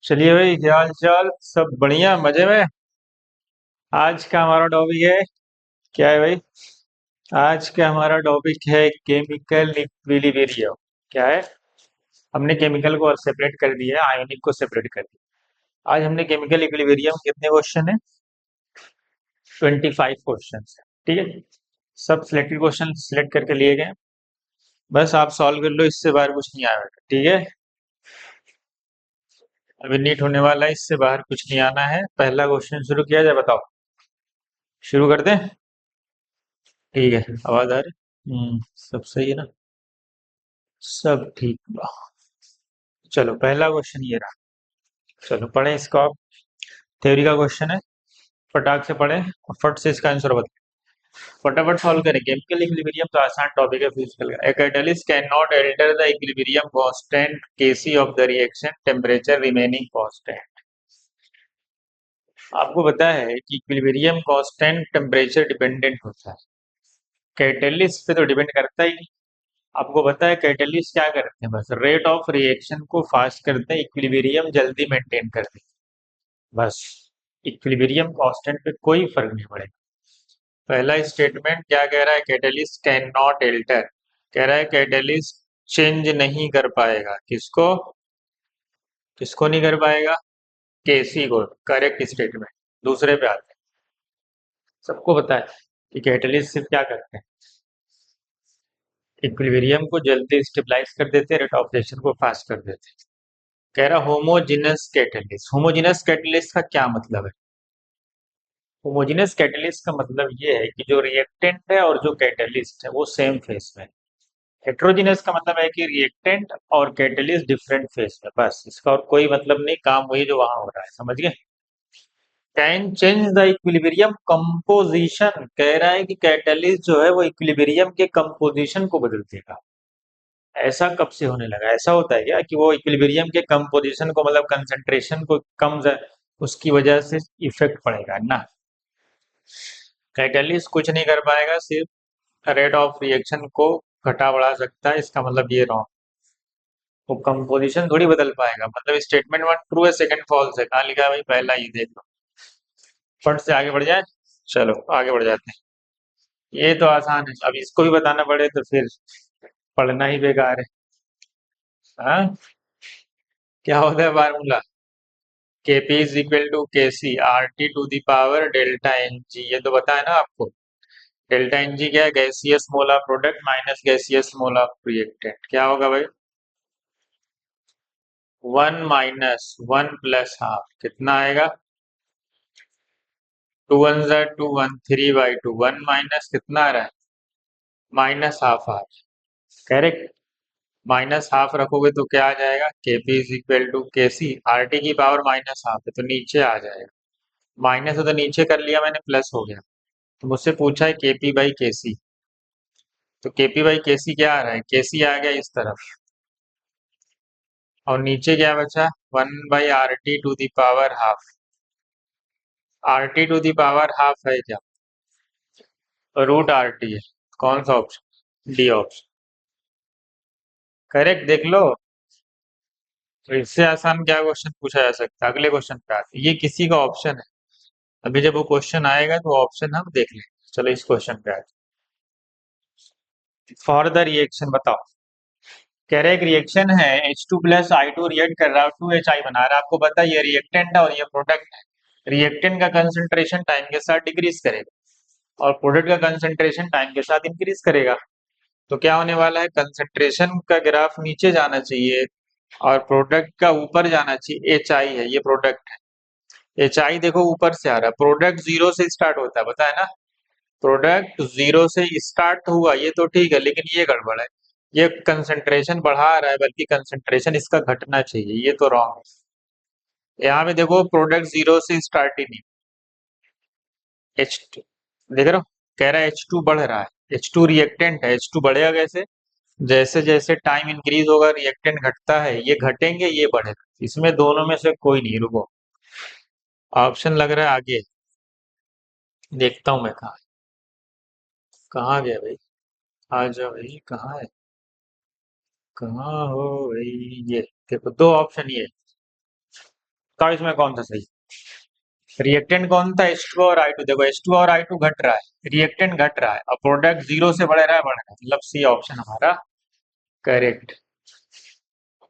चलिए भाई, क्या हाल चाल? सब बढ़िया, मजे में। आज का हमारा टॉपिक है, क्या है भाई? आज का हमारा टॉपिक है केमिकल इक्विलिब्रियम। क्या है? हमने केमिकल को सेपरेट कर दिया है, आयोनिक को सेपरेट कर दिया। आज हमने केमिकल इक्विलिब्रियम कितने क्वेश्चन है? 25 क्वेश्चन है। ठीक है। सब सिलेक्टेड क्वेश्चन सिलेक्ट करके लिए गए। बस आप सॉल्व कर लो, इससे बाहर कुछ नहीं आएगा। ठीक है। अभी नीट होने वाला है, इससे बाहर कुछ नहीं आना है। पहला क्वेश्चन शुरू किया जाए, बताओ। शुरू कर दें? ठीक है। आवाज आ रही? सब सही है ना? सब ठीक बा। चलो, पहला क्वेश्चन ये रहा। चलो पढ़ें इसको आप। थ्योरी का क्वेश्चन है। फटाक से पढ़ें और फट से इसका आंसर बताएं। फटाफट सॉल्व करें। केमिकल इक्विलिब्रियम तो आसान टॉपिक है फिजिकल का। A catalyst can not alter the equilibrium constant KC of the reaction temperature remaining constant. आपको पता है कि इक्विलिब्रियम कांस्टेंट टेम्परेचर डिपेंडेंट होता है, कैटलिस्ट पे तो डिपेंड करता ही नहीं। आपको पता है कैटलिस्ट क्या करते हैं? बस रेट ऑफ रिएक्शन को फास्ट करते हैं, इक्विलिब्रियम जल्दी मेंटेन करते हैं। बस इक्विलिब्रियम कांस्टेंट पे कोई फर्क नहीं पड़ेगा। पहला स्टेटमेंट क्या कह रहा है? Catalyst can not alter. कह रहा है कैटलिस्ट चेंज नहीं कर पाएगा। किसको? किसको नहीं कर पाएगा? केसी को। Correct statement. दूसरे पे आते हैं। सबको पता है कि कैटलिस्ट सिर्फ क्या करते हैं? इक्विलिब्रियम को जल्दी स्टेबलाइज कर देते हैं, रेट ऑफ रिएक्शन को फास्ट कर देते हैं। कह रहा होमोजिनस कैटलिस्ट। होमोजिनस कैटलिस्ट का क्या मतलब है? होमोजेनस कैटलिस्ट का मतलब ये है कि जो रिएक्टेंट है और जो कैटलिस्ट है वो सेम फेस में है। हेट्रोजीनस का मतलब है कि रिएक्टेंट और कैटलिस्ट डिफरेंट फेस में। बस इसका और कोई मतलब नहीं, काम वही जो वहां हो रहा है। समझ गए? Can change the equilibrium composition. कह रहा है कि कैटलिस्ट जो है वो इक्विलिब्रियम के कंपोजिशन को बदल देगा। ऐसा कब से होने लगा? ऐसा होता है क्या कि वो इक्विलिब्रियम के कंपोजिशन को, मतलब कंसंट्रेशन को उसकी वजह से इफेक्ट पड़ेगा ना? कैटलिस्ट कुछ नहीं कर पाएगा, सिर्फ रेट ऑफ रिएक्शन को घटा बढ़ा सकता है। इसका मतलब ये रॉन्ग। वो कंपोजिशन थोड़ी बदल पाएगा। मतलब स्टेटमेंट वन ट्रू है, सेकंड फॉल्स है। कहाँ लिखा है भाई? पहला ही देख लो। फट से आगे बढ़ जाए। चलो आगे बढ़ जाते हैं। ये तो आसान है, अब इसको भी बताना पड़े तो फिर पढ़ना ही बेकार है। हाँ, क्या होता है formula? KP is equal to K C R T to the power delta N G. ये तो पता है ना आपको। डेल्टा एन जी क्या है? Gaseous mole of product minus gaseous mole of reactant. क्या होगा भाई? One minus one plus half कितना आएगा? टू वन ज़ा two, one three by two. One minus कितना आ रहा है? माइनस हाफ आ रहा है। करेक्ट। माइनस हाफ रखोगे तो क्या आ जाएगा? के P is equal to K C R T की पावर माइनस हाफ है तो नीचे आ जाएगा। माइनस है तो नीचे कर लिया मैंने, प्लस हो गया। तो मुझसे पूछा है के पी बाई के सी, तो के पी बाई के सी क्या आ रहा है? के सी आ गया इस तरफ, और नीचे क्या बचा? One by R T to the power half. R T to the power half है क्या? रूट आर टी है। कौन सा ऑप्शन? D option. करेक्ट, देख लो। तो इससे आसान क्या क्वेश्चन पूछा जा सकता है? अगले क्वेश्चन पे आते हैं। ये किसी का ऑप्शन है। अभी जब वो क्वेश्चन आएगा तो ऑप्शन हम देख लेंगे। चलो इस क्वेश्चन पे आते हैं। फॉर द रिएक्शन बताओ। कह रहे एक रिएक्शन है, H two plus I two react कर रहा है, टू एच आई बना रहा है। आपको पता है ये रिएक्टेंट है और ये प्रोडक्ट है। रिएक्टेंट का कंसंट्रेशन टाइम के साथ डिक्रीज करेगा और प्रोडक्ट का कंसंट्रेशन टाइम के साथ इंक्रीज करेगा। तो क्या होने वाला है? कंसंट्रेशन का ग्राफ नीचे जाना चाहिए और प्रोडक्ट का ऊपर जाना चाहिए। एच आई है, ये प्रोडक्ट है। एच आई देखो ऊपर से आ रहा है। प्रोडक्ट जीरो से स्टार्ट होता है, पता है ना? प्रोडक्ट जीरो से स्टार्ट हुआ ये तो ठीक है, लेकिन ये गड़बड़ है। ये कंसंट्रेशन बढ़ा रहा है, बल्कि कंसंट्रेशन इसका घटना चाहिए। ये तो रॉन्ग है। यहाँ पे देखो प्रोडक्ट जीरो से स्टार्ट ही नहीं। एच टू देख रहे हो? कह रहा है एच टू बढ़ रहा है। एच टू रिएक्टेंट है, एच टू बढ़ेगा कैसे? जैसे जैसे टाइम इंक्रीज होगा रिएक्टेंट घटता है, ये घटेंगे ये बढ़ेगा। इसमें दोनों में से कोई नहीं। रुको, ऑप्शन लग रहा है आगे। देखता हूँ मैं कहाँ। कहाँ गया भाई? आ जाओ भाई, कहाँ है? कहाँ हो भाई? ये देखो, दो ऑप्शन ये है। तो इसमें कौन सा सही? रिएक्टेंट कौन था? H2 और I2। देखो H2 और I2 घट रहा है, रिएक्टेंट घट रहा है, और प्रोडक्ट जीरो से बढ़ रहा है, मतलब सी ऑप्शन हमारा करेक्ट।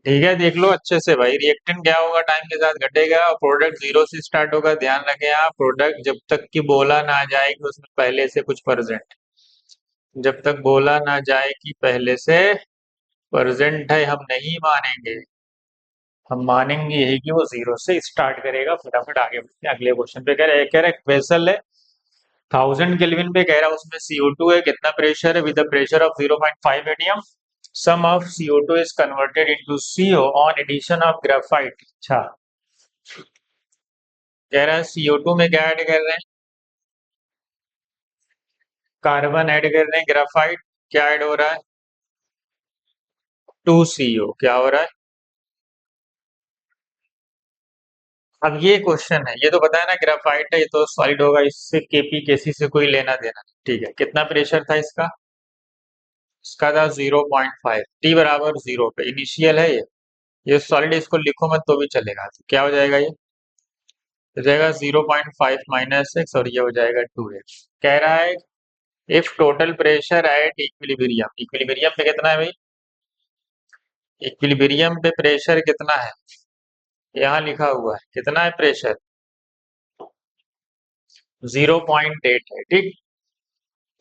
ठीक है, देख लो अच्छे से भाई, रिएक्टेंट क्या होगा? टाइम के साथ घटेगा, और प्रोडक्ट जीरो से स्टार्ट होगा। ध्यान रखें आप, प्रोडक्ट जब तक कि बोला ना जाए कि उसमें पहले से कुछ प्रेजेंट, जब तक बोला ना जाए कि पहले से प्रेजेंट है, हम नहीं मानेंगे। हम मानेंगे यही कि वो जीरो से स्टार्ट करेगा। फटाफट आगे बढ़ते हैं अगले क्वेश्चन पे। कह रहा है वेसल है 1000 केल्विन पे, कह रहा है उसमें CO2 है, कितना प्रेशर है? With the pressure of 0.5 atm, some of CO2 is converted into CO on addition of graphite. अच्छा, कह रहा है CO2 में क्या ऐड कर रहे हैं? कार्बन ऐड कर रहे हैं, ग्रेफाइट क्या ऐड हो रहा है? 2CO क्या हो रहा है? अब ये क्वेश्चन है, ये तो पता है ना, ग्रेफाइट है, ये तो सॉलिड होगा, इससे केपी केसी से कोई लेना देना नहीं। ठीक है, कितना प्रेशर था इसका? इसका था 0.5, टी बराबर जीरो पे, इनिशियल है ये सॉलिड, इसको लिखो मत तो भी चलेगा। तो क्या हो जाएगा? ये हो जाएगा 0.5 माइनस एक्स, और ये हो जाएगा 2x। कह रहा है if total pressure at equilibrium, equilibrium पे कितना है भाई? इक्विलिब्रियम पे प्रेशर कितना है? यहाँ लिखा हुआ है कितना है प्रेशर? 0.8 है। ठीक,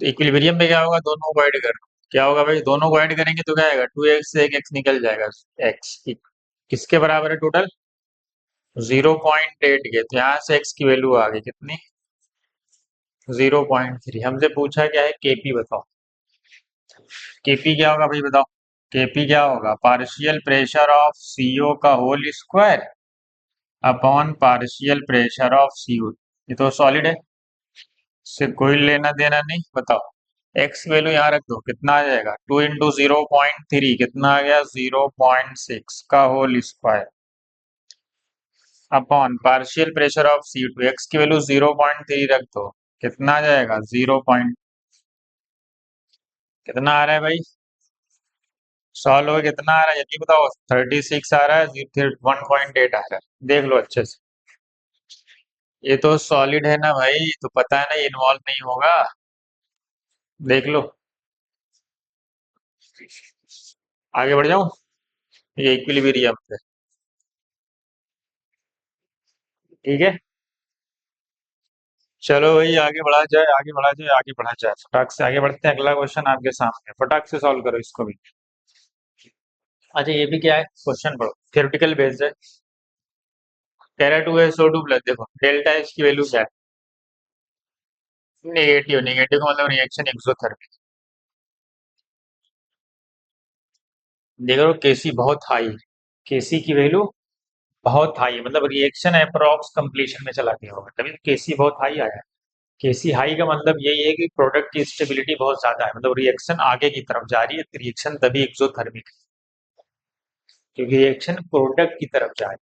तो इक्विलिब्रियम पे क्या होगा? दोनों को ऐड कर दो। क्या होगा भाई? दोनों को ऐड करेंगे तो क्या आएगा? 2x से एक x निकल जाएगा। x किसके बराबर है टोटल? 0.8 के, तो यहाँ से x की वैल्यू आ गई कितनी? 0.3। हमसे पूछा क्या है? केपी बताओ। केपी क्या होगा भाई बताओ? केपी क्या होगा? पार्शियल प्रेशर ऑफ सीओ का whole square upon partial pressure of CO. ये तो सॉलिड है, इससे कोई लेना देना नहीं। बताओ, एक्स वैल्यू यहाँ रख दो, कितना आ जाएगा? 2 × 0.3 कितना आ गया? 0.6 का whole square upon partial pressure of C2। X की वैल्यू 0.3 रख दो, कितना आ जाएगा? 0 पॉइंट कितना आ रहा है भाई? सॉल्व हो कितना आ रहा है ये बताओ? 36 आ रहा है, फिर 1.8 आ रहा है। देख लो अच्छे से, ये तो सॉलिड है ना भाई, तो पता है ना ये इन्वॉल्व नहीं होगा। देख लो, आगे बढ़ जाऊं? ये इक्विलिब्रियम पे, ठीक है। चलो भाई आगे बढ़ा जाए, आगे बढ़ा जाए, आगे बढ़ा जाए, फटाक से आगे बढ़ते हैं। अगला क्वेश्चन आपके सामने, फटाक से सॉल्व करो इसको भी। अच्छा, ये भी क्या है? क्वेश्चन पढ़ो, थ्योरेटिकल बेस्ड है। कह रहा है 2SO2 प्लस, देखो डेल्टा एच की वैल्यू क्या है? नेगेटिव, नेगेटिव का मतलब रिएक्शन एक्सोथर्मिक। देखो केसी बहुत हाई, केसी की वैल्यू बहुत हाई है, मतलब रिएक्शन अप्रोक्स कंप्लीशन में चला गया होगा, तभी केसी बहुत हाई आया है। केसी हाई का मतलब यही है कि प्रोडक्ट की स्टेबिलिटी बहुत ज्यादा है, मतलब रिएक्शन आगे की तरफ जा रही है, रिएक्शन तभी एक्सोथर्मिक है, क्योंकि रिएक्शन प्रोडक्ट की तरफ जा रही है।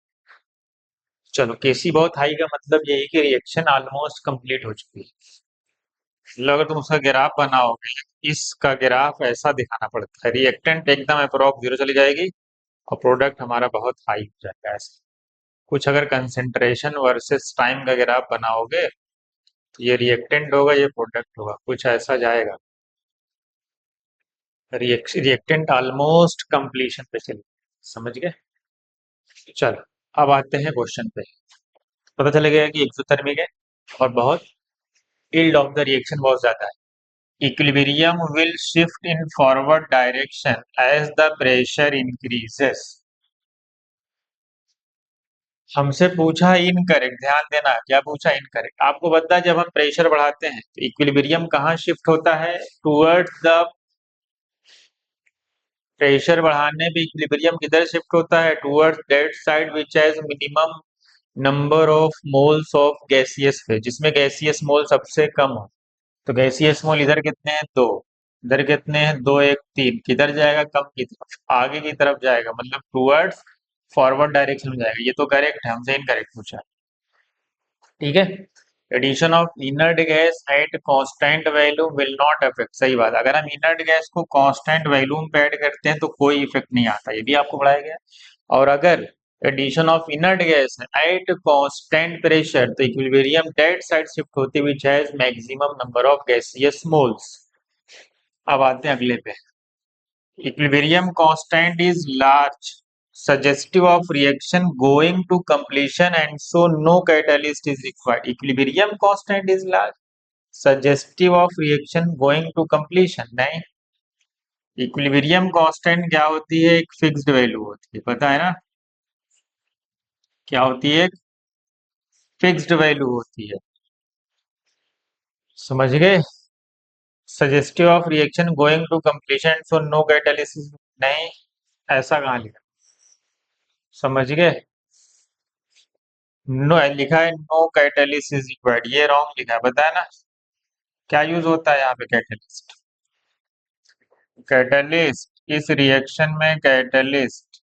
चलो, केसी बहुत हाई का मतलब यही कि रिएक्शन ऑलमोस्ट कंप्लीट हो चुकी है। मतलब अगर तुम उसका ग्राफ बनाओगे, इसका ग्राफ ऐसा दिखाना पड़ता है, रिएक्टेंट एकदम अप्रोक्स जीरो चली जाएगी, और प्रोडक्ट हमारा बहुत हाई हो जाएगा। ऐसा कुछ अगर कंसेंट्रेशन वर्सेस टाइम का ग्राफ बनाओगे, तो ये रिएक्टेंट होगा, ये प्रोडक्ट होगा, कुछ ऐसा जाएगा। रिएक्टेंट ऑलमोस्ट कंप्लीशन पे चले, समझ गए? चलो, अब आते हैं क्वेश्चन पे। पता चल गया कि एक्सोथर्मिक है, और बहुत यील्ड ऑफ द रिएक्शन बहुत ज्यादा है। Equilibrium will shift in forward direction as the pressure increases. हमसे पूछा इनकरेक्ट, ध्यान देना क्या पूछा? इनकरेक्ट। आपको पता है जब हम प्रेशर बढ़ाते हैं तो इक्विलिब्रियम कहाँ शिफ्ट होता है? टुवर्ड्स द, प्रेशर बढ़ाने पे इक्विलिब्रियम किधर शिफ्ट होता है? Towards that side which has minimum number of moles of gaseous phase, जिसमें गैसियस मोल सबसे कम हो। तो गैसियस मोल इधर कितने हैं? दो। इधर कितने हैं? दो, एक, तीन। किधर जाएगा? कम की तरफ, आगे की तरफ जाएगा, मतलब टुवर्ड्स फॉरवर्ड डायरेक्शन में जाएगा। ये तो करेक्ट है, हमसे इनकरेक्ट पूछा। ठीक है, addition of inert gas at constant value will not affect. सही बात, अगर हम इनर्ट गैस को कांस्टेंट वैल्यूम पे ऐड करते हैं तो कोई इफेक्ट नहीं आता, ये भी आपको पढ़ाया गया। और अगर addition of inert gas at constant pressure, तो इक्विलिब्रियम डेड साइड शिफ्ट होती हुई has maximum number of gaseous moles. अब आते हैं अगले पे। Equilibrium constant is large suggestive of reaction going to completion and so no catalyst is required. Equilibrium constant is large, suggestive of reaction going to completion नहीं। Equilibrium constant क्या होती है? एक फिक्स्ड वैल्यू होती है, पता है ना क्या होती है? एक फिक्स्ड वैल्यू होती है, समझ गए? Suggestive of reaction going to completion so no catalysis नहीं, ऐसा कहाँ लिखा? समझ गए? नो लिखा है नो कैटालिसिस रिक्वायर्ड, ये रॉन्ग लिखा है, बताया ना। क्या यूज होता है यहाँ पे कैटलिस्ट? कैटलिस्ट इस रिएक्शन में कैटलिस्ट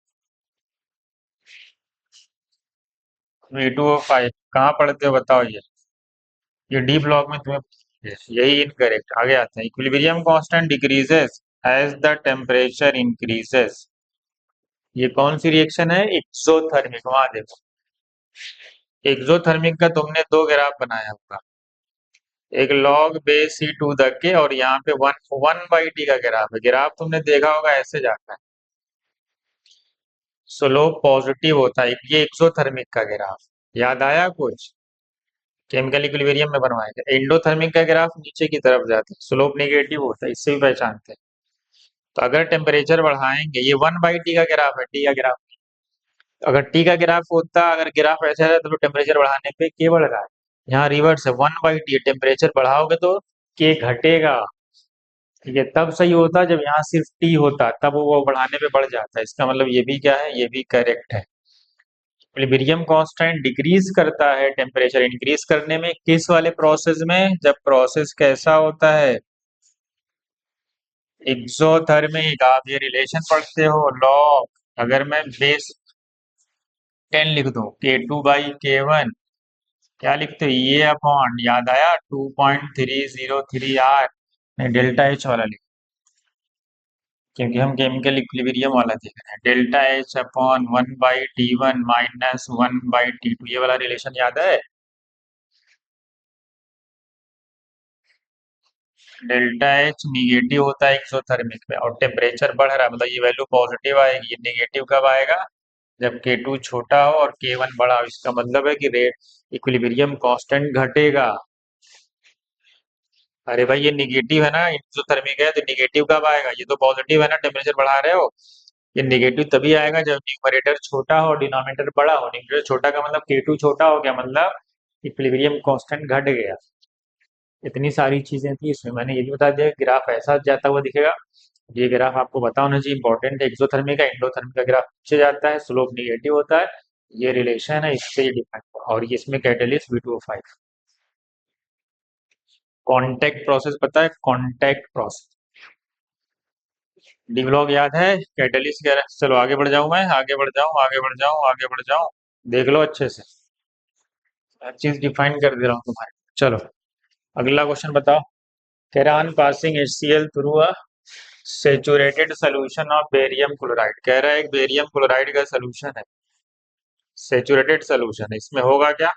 V2O5 कहाँ पढ़ते हो बताओ? ये डी ब्लॉक में तुम्हें यही इनकरेक्ट। आगे आते हैं। Equilibrium constant decreases as the temperature increases. ये कौन सी रिएक्शन है? एक्सोथर्मिक। वहां देखो, एक्सोथर्मिक का तुमने दो ग्राफ बनाया होगा, एक log base C to the K और यहाँ पे वन वन बाई टी का ग्राफ है। ग्राफ तुमने देखा होगा ऐसे जाता है, स्लोप पॉजिटिव होता है। ये एक्सोथर्मिक का ग्राफ, याद आया कुछ? केमिकल इक्विलिब्रियम में बनवाया गया। एंडोथर्मिक का ग्राफ नीचे की तरफ जाता है, स्लोप नेगेटिव होता है, इससे भी पहचानते हैं। तो अगर टेम्परेचर बढ़ाएंगे, ये वन बाई टी का ग्राफ है, टी का ग्राफ। अगर टी का ग्राफ होता, अगर ग्राफ ऐसा रहता तो टेम्परेचर बढ़ाने पे के बढ़ रहा है। यहाँ रिवर्स है, वन बाई टी। टेम्परेचर बढ़ाओगे तो के घटेगा। ठीक है, तब सही होता जब यहाँ सिर्फ टी होता, तब वो बढ़ाने पे बढ़ जाता है। इसका मतलब ये भी क्या है? ये भी करेक्ट है। इक्विलिब्रियम कांस्टेंट डिक्रीज करता है टेम्परेचर इंक्रीज करने में, किस वाले प्रोसेस में? जब प्रोसेस कैसा होता है? एक्सोथर्मिक। आप ये रिलेशन पढ़ते हो लॉग, अगर मैं बेस 10 लिख दूं K2/K1, क्या लिखते हो? ये अपॉन, याद आया 2.303 R, नहीं डेल्टा एच वाला लिख, क्योंकि हम केमिकल इक्विलिब्रियम वाला देख रहे हैं। Delta H upon 1/T1 minus 1/T2, ये वाला रिलेशन याद है? डेल्टा एच निगेटिव होता है एक्सोथर्मिक में, और टेम्परेचर बढ़ रहा है, मतलब ये वैल्यू पॉजिटिव आएगी। ये निगेटिव कब आएगा? जब K2 छोटा हो और K1 बड़ा हो। इसका मतलब है कि रेट इक्विलिब्रियम कांस्टेंट घटेगा। अरे भाई ये निगेटिव है ना, एक्सोथर्मिक है, तो निगेटिव कब आएगा? ये तो पॉजिटिव है ना, टेम्परेचर बढ़ा रहे हो। ये निगेटिव तभी आएगा जब न्यूमरेटर छोटा हो, डिनोमिनेटर बड़ा हो। न्यूमरेटर छोटा का मतलब K2 छोटा हो गया, मतलब इक्विलिब्रियम कांस्टेंट घट गया। इतनी सारी चीजें थी इसमें, मैंने ये भी बता दिया ग्राफ ऐसा जाता हुआ दिखेगा। ये ग्राफ आपको पता होना चाहिए, इंपॉर्टेंट है। एक्सोथर्मिक का एंडोथर्मिक का ग्राफ नीचे जाता है, स्लोप निगेटिव होता है। ये रिलेशन है, इससे ये डिफाइन। और ये इसमें कैटलिस्ट V2O5। कॉन्टैक्ट प्रोसेस पता है? कॉन्टैक्ट प्रोसेस डी ब्लॉक याद है? कैटलिस्ट क्या है? चलो आगे बढ़ जाऊं, मैं आगे बढ़ जाऊं, आगे बढ़ जाऊं, आगे बढ़ जाऊं। देख लो अच्छे से, हर चीज डिफाइन कर दे रहा हूँ तुम्हारे। चलो अगला क्वेश्चन बताओ। कह रहा है passing HCl through a saturated solution of barium chloride. कह रहा है एक बेरियम क्लोराइड का सोल्यूशन है, सेचुरेटेड सोल्यूशन है। इसमें होगा क्या?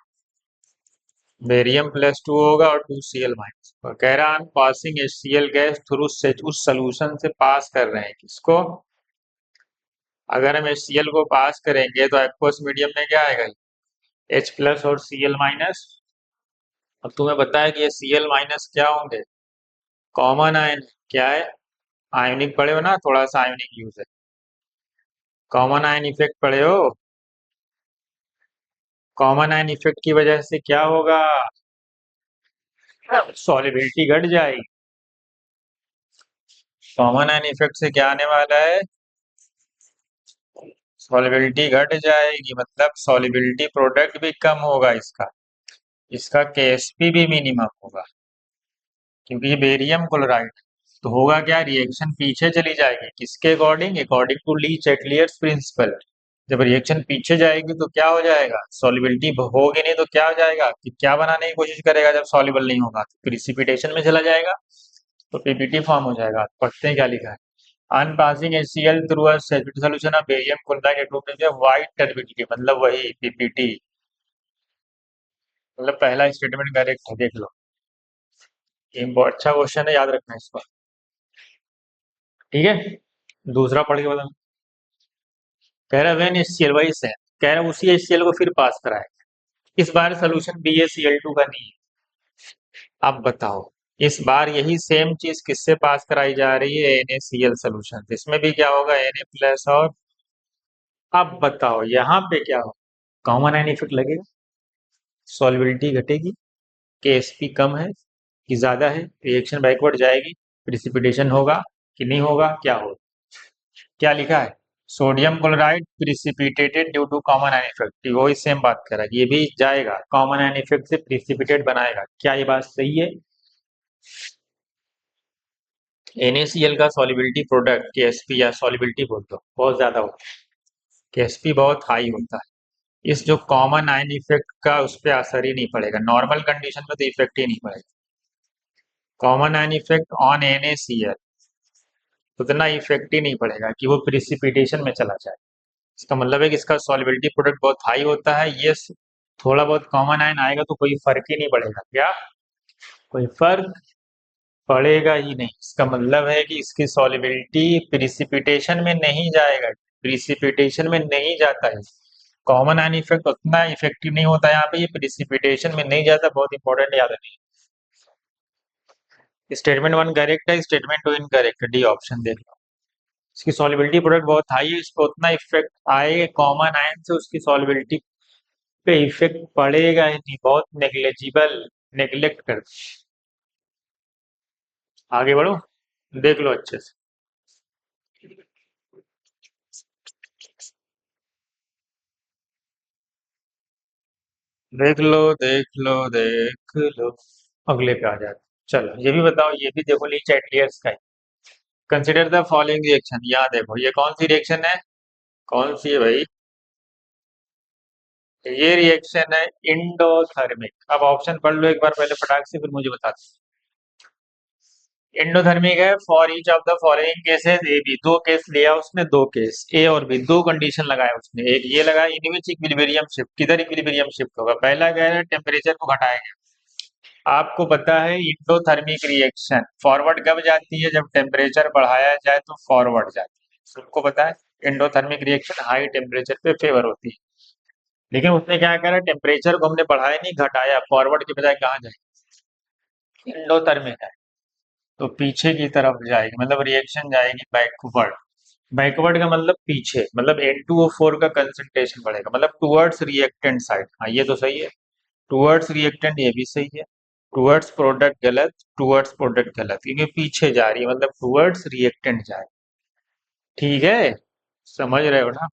बेरियम +2 होगा और 2Cl माइनस। और कह रहा है पासिंग HCl गैस थ्रू उस सोल्यूशन से पास कर रहे हैं किसको? अगर हम HCl को पास करेंगे तो एक्वस मीडियम में क्या आएगा? H+ और Cl माइनस। अब तुम्हें बताया कि ये Cl माइनस क्या होंगे? Common ion. क्या है? आयोनिक पढ़े हो ना, थोड़ा सा आयोनिक यूज है। कॉमन आयन इफेक्ट पढ़े हो? कॉमन आयन इफेक्ट की वजह से क्या होगा? सॉलिबिलिटी घट जाएगी। कॉमन आयन इफेक्ट से क्या आने वाला है? सॉलिबिलिटी घट जाएगी, मतलब सॉलिबिलिटी प्रोडक्ट भी कम होगा इसका। इसका KSP भी मिनिमम होगा, क्योंकि ये बेरियम क्लोराइड। तो होगा क्या? रिएक्शन पीछे चली जाएगी, किसके according? According to Le Chatelier's principle. जब रिएक्शन पीछे जाएगी तो क्या हो जाएगा? सॉल्युबिलिटी होगी नहीं तो क्या हो जाएगा कि क्या बनाने की कोशिश करेगा? जब सॉल्युबल नहीं होगा तो प्रिसिपिटेशन में चला जाएगा, तो PPT फॉर्म हो जाएगा। पढ़ते हैं क्या लिखा है। अनपासिंग HCl through a saturated solution of barium chloride at room temperature white turbidity, मतलब वही PPT, मतलब पहला स्टेटमेंट करेक्ट है, देख लो। ये बहुत अच्छा क्वेश्चन है, याद रखना इसको। ठीक है, दूसरा पढ़ के बता। कह रहा है वेन HCl वही से, कह रहा है उसी HCl को फिर पास कराए, इस बार सोल्यूशन BaCl2 का नहीं है। अब बताओ, इस बार यही सेम चीज किससे पास कराई जा रही है? NaCl सोल्यूशन, इसमें भी क्या होगा? Na plus. और अब बताओ यहाँ पे क्या हो, कॉमन आयन इफेक्ट लगेगा, सॉल्युबिलिटी घटेगी, KSP कम है कि ज्यादा है, रिएक्शन बैकवर्ड जाएगी, प्रिसिपिटेशन होगा कि नहीं होगा, क्या होगा? क्या लिखा है? Sodium chloride precipitated due to common ion effect, वही सेम बात कर रहा है, ये भी जाएगा कॉमन आयन इफेक्ट से प्रिसिपिटेट बनाएगा। क्या ये बात सही है? NaCl का सॉल्युबिलिटी प्रोडक्ट KSP या सॉल्युबिलिटी बोल दो, बहुत ज्यादा होता है, KSP बहुत हाई होता है। इस जो कॉमन आयन इफेक्ट का उस पर असर ही नहीं पड़ेगा, नॉर्मल कंडीशन में तो इफेक्ट ही नहीं पड़ेगा। Common ion effect on NaCl उतना इफेक्ट ही नहीं पड़ेगा कि वो प्रिसिपिटेशन में चला जाए। इसका मतलब है कि इसका सॉल्युबिलिटी प्रोडक्ट बहुत हाई होता है, ये थोड़ा बहुत कॉमन आयन आएगा तो कोई फर्क ही नहीं पड़ेगा। क्या कोई फर्क पड़ेगा ही नहीं? इसका मतलब है कि इसकी सॉल्युबिलिटी प्रिसिपिटेशन में नहीं जाएगा, प्रिसिपिटेशन में नहीं जाता है। कॉमन आयन इफेक्ट उतना इफेक्टिव नहीं होता है यहाँ पे, ये प्रिसिपिटेशन में नहीं जाता, बहुत इंपॉर्टेंट याद रखिए। स्टेटमेंट 1 करेक्ट है, स्टेटमेंट 2 इनकरेक्ट है, डी ऑप्शन देख लो। इसकी सॉल्युबिलिटी प्रोडक्ट बहुत हाई है, इस पर उतना इफेक्ट आएगा कॉमन आयन से, उसकी सॉल्युबिलिटी पे इफेक्ट पड़ेगा ही नहीं, बहुत नेग्लेजिबल, नेग्लेक्ट कर। आगे बढ़ो, देख लो अच्छे से, देख लो देख लो देख लो। अगले पे आ जाते, चलो ये भी बताओ, ये भी देखो, ली चैटलियर्स का। कंसिडर द फॉलोइंग रिएक्शन, यहाँ देखो ये कौन सी रिएक्शन है, कौन सी है भाई? ये रिएक्शन है इंडोथर्मिक। अब ऑप्शन पढ़ लो एक बार पहले फटाक से, फिर मुझे बता दो। एंडोथर्मिक है for each of the following cases A B, दो केस लिया उसने, दो केस ए और बी, दो कंडीशन लगाया उसने। एक ये लगाया इन विच इक्विलिब्रियम शिफ्ट, किधर इक्विलिब्रियम शिफ्ट होगा? पहला क्या है, टेम्परेचर को घटाया गया। आपको पता है इंडोथर्मिक रिएक्शन फॉरवर्ड कब जाती है? जब टेम्परेचर बढ़ाया जाए तो फॉरवर्ड जाती है, सबको पता है। इंडोथर्मिक रिएक्शन हाई टेम्परेचर पे फेवर होती है, लेकिन उसने क्या करा, टेम्परेचर को हमने बढ़ाया नहीं, घटाया, फॉरवर्ड के बजाय कहाँ जाए? इंडोथर्मिक है तो पीछे की तरफ जाएगी, मतलब रिएक्शन जाएगी बैकवर्ड। बैकवर्ड का मतलब पीछे, मतलब N2O4 का कंसंट्रेशन बढ़ेगा, मतलब टुवर्ड्स रिएक्टेंट साइड। हाँ ये तो सही है, टुवर्ड्स रिएक्टेंट ये भी सही है। टुवर्ड्स प्रोडक्ट गलत, टुवर्ड्स प्रोडक्ट गलत, क्योंकि पीछे जा रही है, मतलब टुवर्ड्स रिएक्टेंट जाए। ठीक है, समझ रहे हो ना?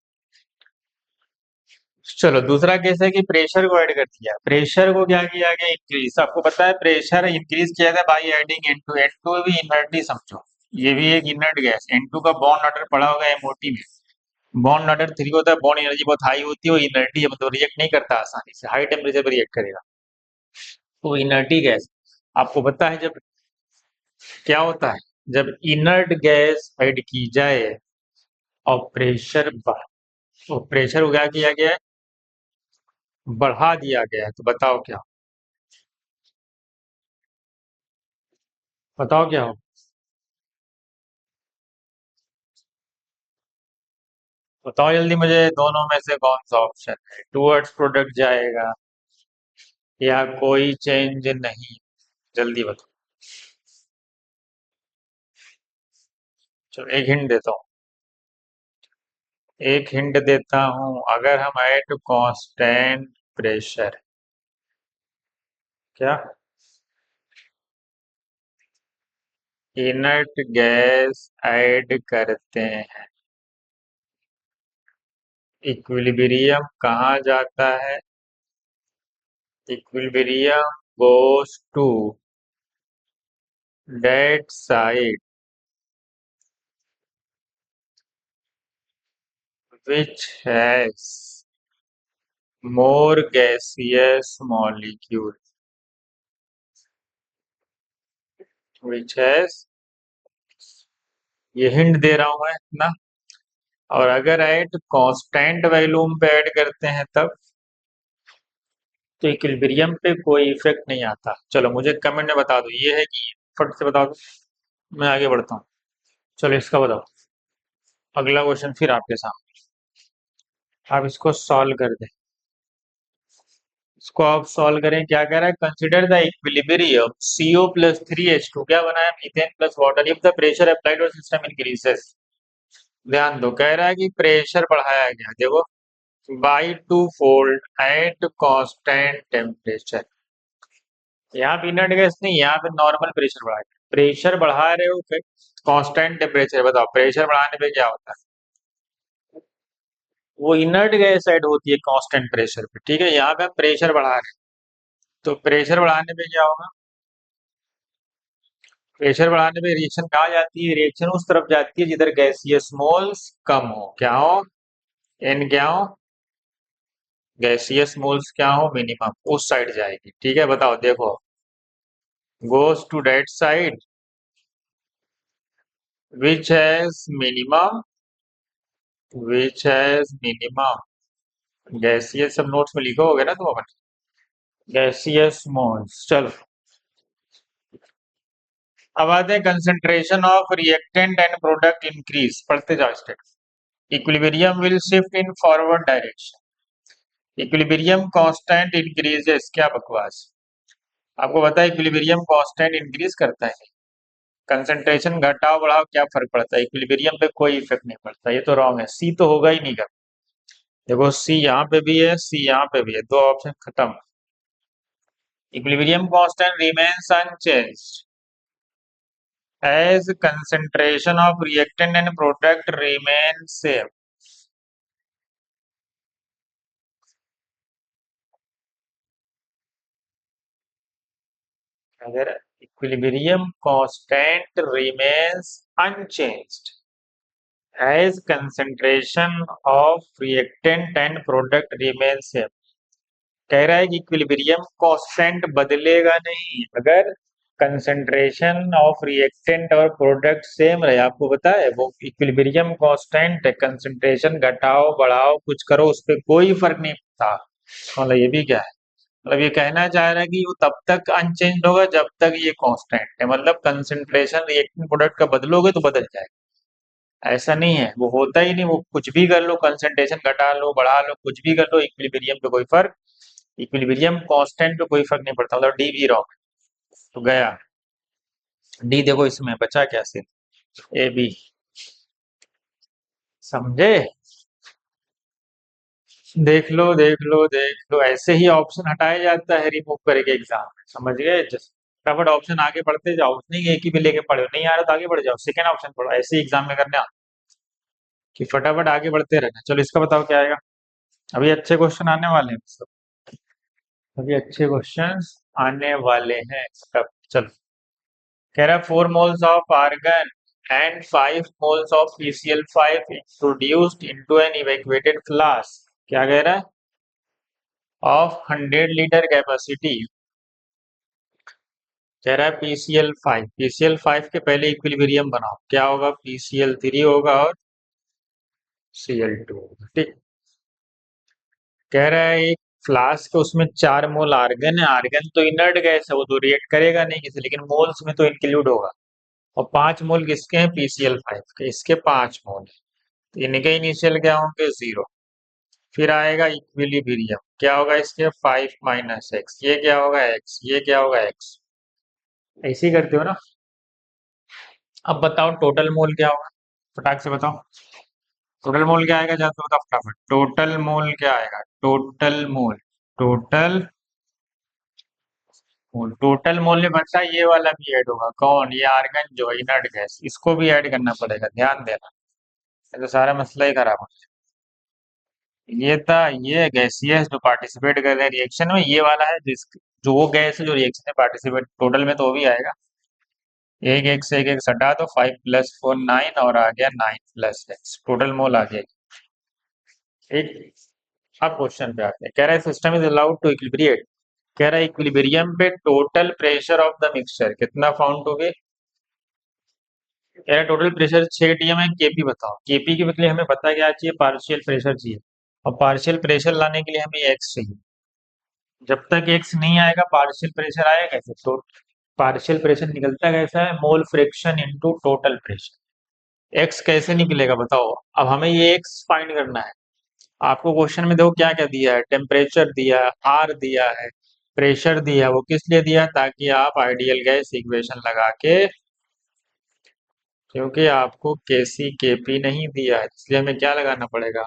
चलो दूसरा केस है कि प्रेशर को ऐड कर दिया, प्रेशर को क्या किया गया, इंक्रीज। आपको पता है प्रेशर इंक्रीज किया था बाई एडिंग N2, N2 भी इनर्ट ही समझो, ये भी एक इनर्ट गैस। N2 का बॉन्ड ऑर्डर पड़ा होगा MOT में, बॉन्ड ऑर्डर 3 होता है, बॉन्ड एनर्जी बहुत हाई होती है, वो इनर्टी है, मतलब रिएक्ट नहीं करता आसानी से, हाई टेम्परेचर पर रिएक्ट करेगा, तो इनर्टी गैस। आपको पता है जब क्या होता है, जब इनर्ट गैस ऐड की जाए और प्रेशर बढ़, तो प्रेशर को क्या किया गया है, बढ़ा दिया गया है, तो बताओ क्या, बताओ क्या हो? बताओ जल्दी मुझे, दोनों में से कौन सा ऑप्शन है, टूवर्ड्स प्रोडक्ट जाएगा या कोई चेंज नहीं? जल्दी बताओ। चलो एक हिंट देता हूँ, एक हिंट देता हूँ, अगर हम ऐड कांस्टेंट प्रेशर, क्या इनर्ट गैस ऐड करते हैं, इक्विलिब्रियम कहाँ जाता है? Equilibrium goes to that side which has more gaseous molecule, which has ये हिंट दे रहा हूं मैं इतना। और अगर ऐड कांस्टेंट वॉल्यूम पे ऐड करते हैं तब तो इक्विलिब्रियम पे कोई इफेक्ट नहीं आता। चलो मुझे कमेंट में बता दो ये है कि फट से बता दो, मैं आगे बढ़ता हूँ। चलो इसका बताओ। अगला क्वेश्चन फिर आपके सामने, आप इसको सॉल्व कर दें। इसको आप सॉल्व करें, क्या कह रहा है, consider the equilibrium CO plus 3H2 क्या बना है, methane plus water, if the pressure applied और सिस्टम इंक्रीजेस। ध्यान दो, कह रहा है कि प्रेशर बढ़ाया गया, देखो, by 2 fold at constant temperature. यहाँ पे इनर्ट गैस नहीं, यहाँ पे नॉर्मल प्रेशर बढ़ाया, प्रेशर बढ़ा रहे हो फिर कांस्टेंट टेम्परेचर। बताओ प्रेशर बढ़ाने पे क्या होता है, वो इनर्ट गैस ऐड होती है कांस्टेंट प्रेशर पे, ठीक है। यहाँ पे हम प्रेशर बढ़ा रहे हैं, तो प्रेशर बढ़ाने पे क्या होगा, प्रेशर बढ़ाने पे रिएक्शन कहाँ जाती है, रिएक्शन उस तरफ जाती है जिधर गैसियस मोल्स कम हो, क्या हो, एन क्या हो, गैसियस मोल्स क्या हो, मिनिमम, उस साइड जाएगी, ठीक है। बताओ देखो, गोes to that side which has minimum, which has minimum gaseous, सब नोट्स में लिखो होगे ना तुम अपन, गैसियस मोल्स। चलो अब आते हैं concentration of reactant and product increase, पढ़ते जाओ step. Equilibrium will shift in forward direction, equilibrium constant increases, क्या बकवास। आपको पता है इक्विलिब्रियम कांस्टेंट इंक्रीज करता है, कंसंट्रेशन घटाओ बढ़ाओ क्या फर्क पड़ता है, इक्विलिब्रियम पे कोई इफेक्ट नहीं पड़ता, ये तो रॉन्ग है, सी तो होगा ही नहीं कर। देखो सी यहाँ पे भी है, सी यहाँ पे भी है, दो ऑप्शन खत्म। Equilibrium constant remains unchanged as concentration of reactant and product remains same। अगर equilibrium constant remains unchanged as concentration of reactant and product remains same, कह रहा है कि इक्विलिब्रियम कांस्टेंट बदलेगा नहीं अगर कंसंट्रेशन ऑफ रिएक्टेंट और प्रोडक्ट सेम रहे। आपको पता है वो इक्विलिब्रियम कांस्टेंट है, कंसंट्रेशन घटाओ बढ़ाओ कुछ करो उस पर कोई फर्क नहीं पड़ता। मतलब ये भी क्या है, मतलब ये कहना चाह रहा है कि वो तब तक अनचेंज होगा जब तक ये कांस्टेंट है, मतलब कंसंट्रेशन रिएक्टेंट प्रोडक्ट का बदलोगे तो बदल जाएगा, ऐसा नहीं है, वो होता ही नहीं, वो कुछ भी कर लो, कंसंट्रेशन घटा लो बढ़ा लो कुछ भी कर लो, इक्विलिब्रियम पे कोई फर्क, इक्विलिब्रियम कांस्टेंट पे कोई फर्क नहीं पड़ता, मतलब डी भी रॉन्ग। तो गया डी, देखो इसमें बचा क्या सिर्फ ए बी, समझे, देख लो देख लो देख लो, ऐसे ही ऑप्शन हटाया जाता है रिमूव करके एग्जाम में, समझ गए। फटाफट ऑप्शन आगे बढ़ते जाओ, नहीं एक ही भी लेके पढ़ो, नहीं आ रहा तो आगे बढ़ जाओ, सेकेंड ऑप्शन पढ़ो, ऐसे ही एग्जाम में करना कि फटाफट आगे बढ़ते रहना। चलो इसका बताओ क्या आएगा, अभी अच्छे क्वेश्चन आने वाले हैं सब, अभी अच्छे क्वेश्चंस आने वाले हैं सब। चलो कह रहा है 4 moles of argon and 5 moles of PCl5 introduced into an evacuated flask, क्या कह रहा है, of 100 लीटर कैपेसिटी, कह रहा है PCl5, PCl5 के पहले इक्विलिब्रियम बनाओ, क्या होगा, PCl3 होगा और Cl2, ठीक। कह रहा है एक फ्लास्क उसमें 4 मोल आर्गन है, आर्गन तो इनर्ट गैस है, वो तो रिएक्ट करेगा नहीं किसी, लेकिन मोल्स में तो इंक्लूड होगा, और 5 मोल किसके हैं, PCl5 के, इसके 5 मोल, तो इनके इनिशियल क्या होंगे, 0। फिर आएगा इक्विलिब्रियम, क्या होगा इसके, 5 माइनस एक्स, ये क्या होगा एक्स, ये क्या होगा एक्स, ऐसे ही करते हो ना। अब बताओ टोटल मोल क्या होगा, फटाक से बताओ, टोटल मोल क्या आएगा, जाते बताओ फटाफट, टोटल मोल क्या आएगा, total mole, total mole, total mole में बचा ये वाला भी ऐड होगा, कौन, ये आर्गन जो इनर्ट गैस, इसको भी ऐड करना पड़ेगा, ध्यान देना, ये तो सारा मसला ही खराब हो जाएगा। ये था, ये गैसियस जो पार्टिसिपेट कर रहे हैं रिएक्शन में, ये वाला है जिस, जो वो गैस है जो रिएक्शन में पार्टिसिपेट, टोटल में तो वो भी आएगा, एक एक से एक एक हटा दो, 5 + 4 9 और आ गया 9 + x, टोटल मोल आ गया, ठीक। अब क्वेश्चन पे आते हैं, कह रहा है सिस्टम इज अलाउड टू इक्विलिब्रिएट, कह रहा है इक्विलिब्रियम पे total pressure of the mixture कितना फाउंड हो गए, कह टोटल प्रेशर 6 atm है, केपी बताओ। केपी के लिए हमें पता क्या चाहिए, पार्शियल प्रेशर चाहिए। और पार्शियल प्रेशर लाने के लिए हमें एक्स चाहिए। जब तक एक्स नहीं आएगा पार्शियल प्रेशर आएगा कैसे? तो पार्शियल प्रेशर निकलता कैसा है, mole fraction into total pressure. X कैसे निकलेगा बताओ। अब हमें ये एक्स फाइंड करना है। आपको क्वेश्चन में देखो क्या क्या दिया है, टेम्परेचर दिया है, आर दिया है, प्रेशर दिया है। वो किस लिए दिया है? ताकि आप आइडियल गैस इक्वेशन लगा के, क्योंकि आपको केसी केपी नहीं दिया है इसलिए हमें क्या लगाना पड़ेगा,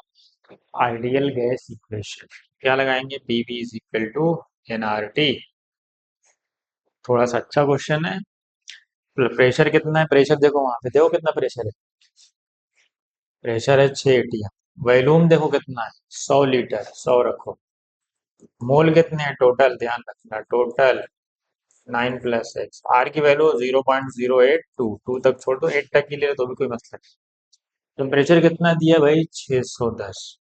आइडियल गैस इक्वेशन। क्या लगाएंगे, PV is equal to NRT. थोड़ा सा अच्छा क्वेश्चन है। प्रेशर कितना है, प्रेशर देखो वहां पे, देखो कितना प्रेशर है। प्रेशर है 6 atm। वॉल्यूम देखो कितना है, 100 लीटर, 100 रखो। मोल कितने हैं टोटल, ध्यान रखना टोटल 9 + x। आर की वैल्यू 0.082, टू तक छोड़ दो, 8 तक की ले लो तो भी कोई मसला नहीं। टेम्परेचर कितना दिया भाई, 610।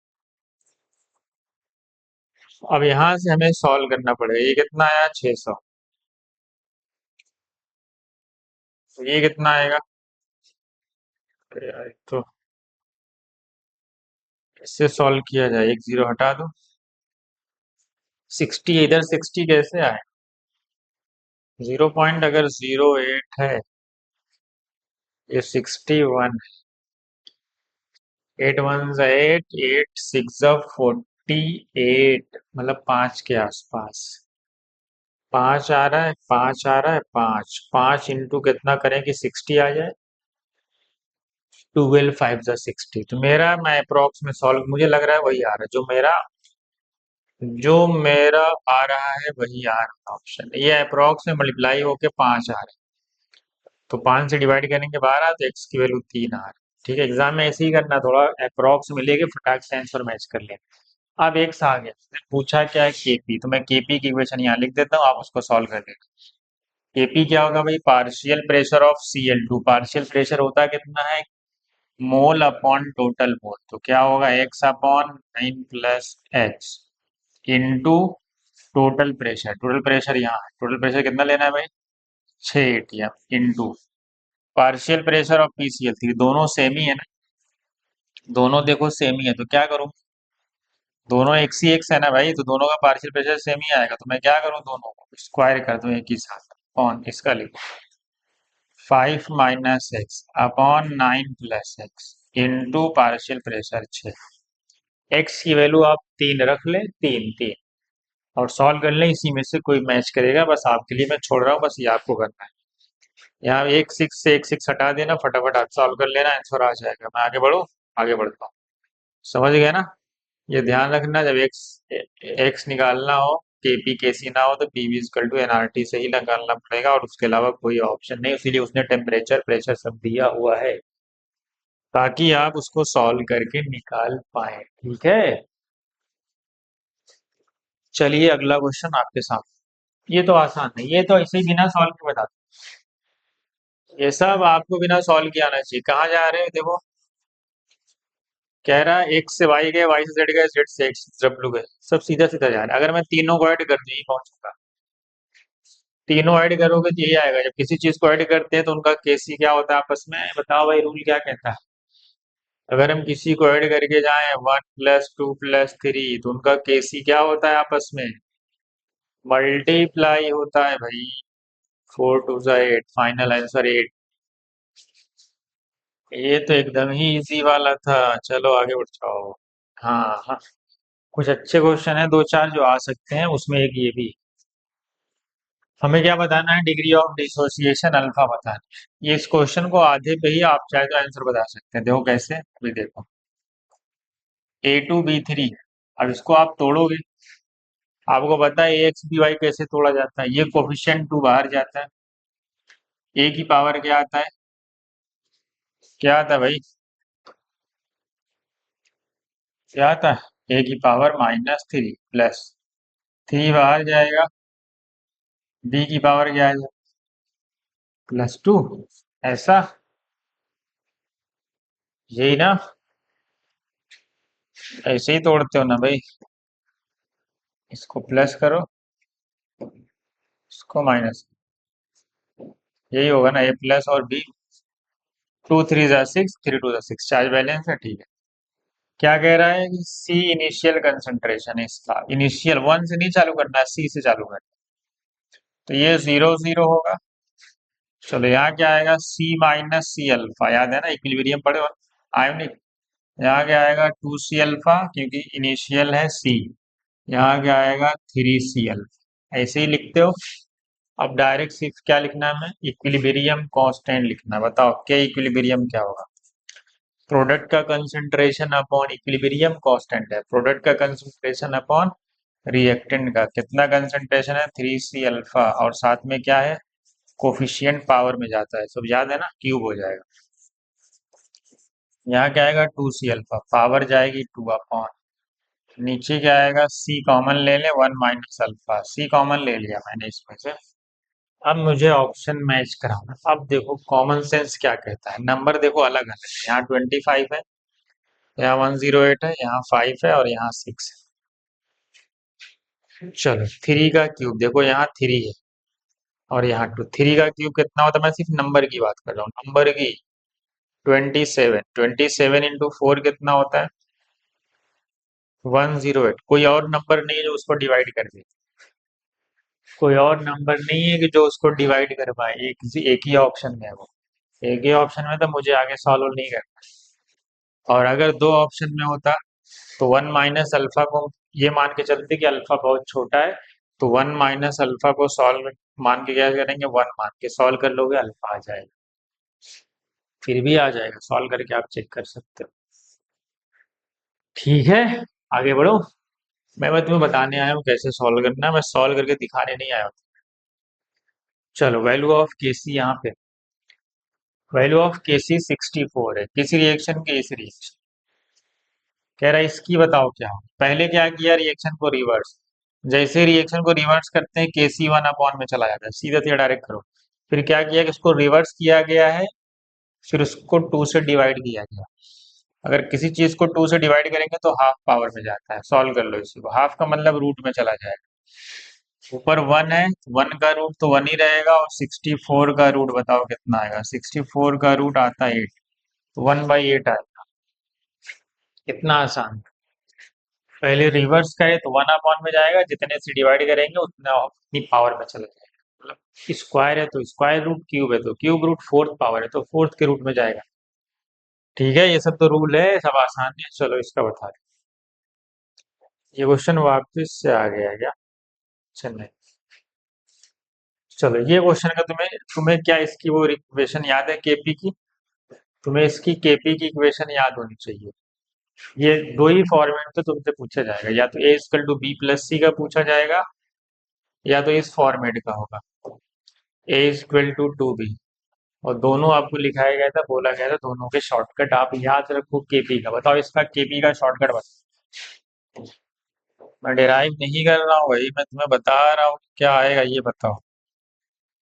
अब यहाँ से हमें सॉल्व करना पड़ेगा। ये कितना आया, 600। तो ये कितना आएगा, अरे यार, तो इससे सॉल्व किया जाए, एक जीरो हटा दो। 60, इधर 60 कैसे आए, 0 पॉइंट अगर 08 है, ये 61। 8 1 8, 8 6 48, मतलब 5 के आसपास। 5 आ रहा है, 5 आ रहा है, 5 5 इंटू कितना करें कि 60 आ जाए, 12 5 60। तो मेरा, मैं अप्रोक्स में सॉल्व, मुझे लग रहा है वही आ रहा है जो मेरा आ रहा है, वही आ रहा है ऑप्शन। ये अप्रोक्स में मल्टीप्लाई होके 5 आ रहा है। तो 5 से डिवाइड करेंगे 12, तो एक्स की वैल्यू 3 आ रही है। ठीक है, एग्जाम में ऐसे ही करना, थोड़ा अप्रोक्स मिलेगा, फटाक से आंसर मैच कर लेना। अब एक्स आ गया, पूछा क्या है केपी, तो मैं केपी की इक्वेशन यहाँ लिख देता हूँ, आप उसको सॉल्व कर देना। केपी क्या होगा भाई, partial pressure of Cl2। Partial pressure होता कितना है, मोल अपॉन टोटल मोल। तो क्या होगा, x upon 9 + x into total pressure. Total pressure यहाँ है, टोटल प्रेशर कितना लेना है भाई, 6 atm into partial pressure of PCl3। दोनों सेम ही है ना, दोनों देखो सेम ही है, तो क्या करूं, दोनों एक्स ही एक्स है ना भाई, तो दोनों का पार्शियल प्रेशर सेम ही आएगा। तो मैं क्या करूं, दोनों को स्क्वायर कर दूं एक ही साथ। कौन, इसका लिखो 5 - x upon 9 + x into partial pressure 6। X की वैल्यू आप 3 रख लें, 3 3, और सॉल्व कर लें, इसी में से कोई मैच करेगा। बस आपके लिए मैं छोड़ रहा हूँ, बस ये आपको करना है। यहाँ एक 6 से एक 6 हटा देना, फटाफट आप सॉल्व कर लेना, आंसर आ जाएगा। मैं आगे बढ़ूँ, आगे बढ़ता हूँ। समझ गए ना। ये ध्यान रखना, जब एक्स एक्स निकालना हो, केपी केसी ना हो, तो पीवी इक्वल टू एनआरटी से ही निकालना पड़ेगा, और उसके अलावा कोई ऑप्शन नहीं। इसीलिए उसने टेम्परेचर प्रेशर सब दिया हुआ है, ताकि आप उसको सॉल्व करके निकाल पाए। ठीक है, चलिए अगला क्वेश्चन आपके सामने। ये तो आसान है, ये तो ऐसे ही बिना सॉल्व के बता दो। ये सब आपको बिना सॉल्व किया आना चाहिए। कहाँ जा रहे हो देखो, कह रहा है एक्स से वाई गए, वाई से जेड गए, जेड से एक्स डब्ल्यू गए, सब सीधा सीधा जा रहा है। अगर मैं तीनों को ऐड कर दूं, यही पहुंचूंगा। तीनों ऐड करोगे तो यही आएगा। जब किसी चीज को ऐड करते हैं तो उनका केसी क्या होता है आपस में, बताओ भाई, रूल क्या कहता है। अगर हम किसी को ऐड करके जाएं 1 + 2 + 3, तो उनका केसी क्या होता है आपस में, मल्टीप्लाई होता है भाई। 4 × 2 = 8, फाइनल आंसर 8। ये तो एकदम ही इजी वाला था। चलो आगे बढ़ जाओ। हाँ हाँ, कुछ अच्छे क्वेश्चन है दो चार जो आ सकते हैं, उसमें एक ये भी। हमें क्या बताना है, डिग्री ऑफ डिसोसिएशन अल्फा बताना है। ये इस क्वेश्चन को आधे पे ही आप चाहे तो आंसर बता सकते हैं। देखो कैसे, अभी देखो A2B3। अब इसको आप तोड़ोगे, आपको पता है AX BY कैसे तोड़ा जाता है। ये कोफिशिएंट 2 बाहर जाता है, A की पावर क्या आता है, क्या आता है भाई, क्या आता है, A की पावर -3 प्लस 3 बाहर जाएगा, B की पावर क्या है, +2। ऐसा, यही ना, ऐसे ही तोड़ते हो ना भाई। इसको प्लस करो, इसको माइनस, यही होगा ना, A+ और B। टू थ्री ज़ा सिक्स, थ्री टू ज़ा सिक्स, चार्ज बैलेंस है, ठीक है। क्या कह रहा है कि सी इनिशियल कंसंट्रेशन है इसका, इनिशियल वन से नहीं चालू करना है, सी से चालू करना है। तो ये जीरो जीरो होगा। चलो यहाँ क्या आएगा, सी माइनस सी अल्फा, याद है ना, इक्विलिब्रियम पढ़े हो आयोनिक। यहाँ क्या आएगा, टू सी अल्फा, क्योंकि इनिशियल है सी। यहाँ क्या आएगा, थ्री सी अल्फा, ऐसे ही लिखते हो। अब डायरेक्ट सिर्फ क्या लिखना है, हमें इक्विलिब्रियम कांस्टेंट लिखना है। बताओ क्या इक्विलिब्रियम क्या होगा, प्रोडक्ट का कंसंट्रेशन अपॉन इक्विलिब्रियम कांस्टेंट है, प्रोडक्ट का कंसंट्रेशन अपॉन रिएक्टेंट का, कितना कंसंट्रेशन है, थ्री सी अल्फा, और साथ में क्या है, कोफिशिएंट पावर में जाता है, सब याद है ना, क्यूब हो जाएगा। यहाँ क्या आएगा, टू सी अल्फा, पावर जाएगी टू अपॉन, नीचे क्या आएगा, सी कॉमन ले ले, वन माइनस अल्फा, सी कॉमन ले लिया मैंने इसमें से। अब मुझे ऑप्शन मैच कराना। अब देखो कॉमन सेंस क्या कहता है, नंबर देखो अलग अलग है, यहाँ 25 है, यहाँ 108 है, यहाँ 5 है, और यहाँ 6 है। चलो थ्री का क्यूब देखो, यहाँ थ्री है और यहाँ टू, थ्री का क्यूब कितना होता है, मैं सिर्फ नंबर की बात कर रहा हूँ, नंबर की। 27, 27 इंटू फोर कितना होता है, 108। कोई और नंबर नहीं है जो उसको डिवाइड कर दे, कोई और नंबर नहीं है कि जो उसको डिवाइड कर पाए, एक ही ऑप्शन में है वो, एक ही ऑप्शन में, तो मुझे आगे सॉल्व नहीं करना। और अगर दो ऑप्शन में होता तो वन माइनस अल्फा को ये मान के चलते कि अल्फा बहुत छोटा है, तो वन माइनस अल्फा को सॉल्व मान के क्या करेंगे, वन मान के सॉल्व कर लोगे, अल्फा आ जाएगा, फिर भी आ जाएगा, सॉल्व करके आप चेक कर सकते हो। ठीक है, आगे बढ़ो। मैं तुम्हें बताने आया हूँ कैसे सॉल्व करना है, मैं सॉल्व करके दिखाने नहीं आया हूँ। चलो वैल्यू ऑफ के सी यहाँ पे, वैल्यू ऑफ के सी 64 है, किसी रिएक्शन के इस रिएक्शन, कह रहा है इसकी बताओ क्या हो। पहले क्या किया, रिएक्शन को रिवर्स, जैसे रिएक्शन को रिवर्स करते हैं के सी वन अपॉन में चला जाता है, सीधा सीधा डायरेक्ट करो। फिर क्या किया कि उसको रिवर्स किया गया है, फिर उसको टू से डिवाइड किया गया। अगर किसी चीज को टू से डिवाइड करेंगे तो हाफ पावर में जाता है, सॉल्व कर लो इसी को, हाफ का मतलब रूट में चला जाएगा। ऊपर वन है, वन का रूट तो वन ही रहेगा, और 64 का रूट बताओ कितना आएगा, 64 का रूट आता है 8, तो 1/8 आएगा। कितना आसान, पहले रिवर्स करे तो वन अपॉन में जाएगा, जितने से डिवाइड करेंगे उतना अपनी पावर में चला जाएगा। मतलब स्क्वायर है तो स्क्वायर रूट, क्यूब है तो क्यूब रूट, फोर्थ पावर है तो फोर्थ के रूट में जाएगा। ठीक है, ये सब तो रूल है, सब आसान है। चलो इसका बता दो, ये क्वेश्चन वापस से आ गया क्या, चलिए। चलो ये क्वेश्चन का तुम्हें तुम्हें क्या इसकी वो इक्वेशन याद है केपी की, तुम्हें इसकी केपी की इक्वेशन याद होनी चाहिए। ये दो ही फॉर्मेट तो तुमसे पूछा जाएगा, या तो ए इक्वल टू बी प्लस सी का पूछा जाएगा, या तो इस फॉर्मेट का होगा, ए इक्वल टू टू बी, और दोनों आपको लिखाया गया था, बोला गया था दोनों के शॉर्टकट आप याद रखो केपी का। बताओ इसका केपी का शॉर्टकट बताओ। मैं डिराइव नहीं कर रहा हूँ भाई, मैं तुम्हें बता रहा हूँ क्या आएगा, ये बताओ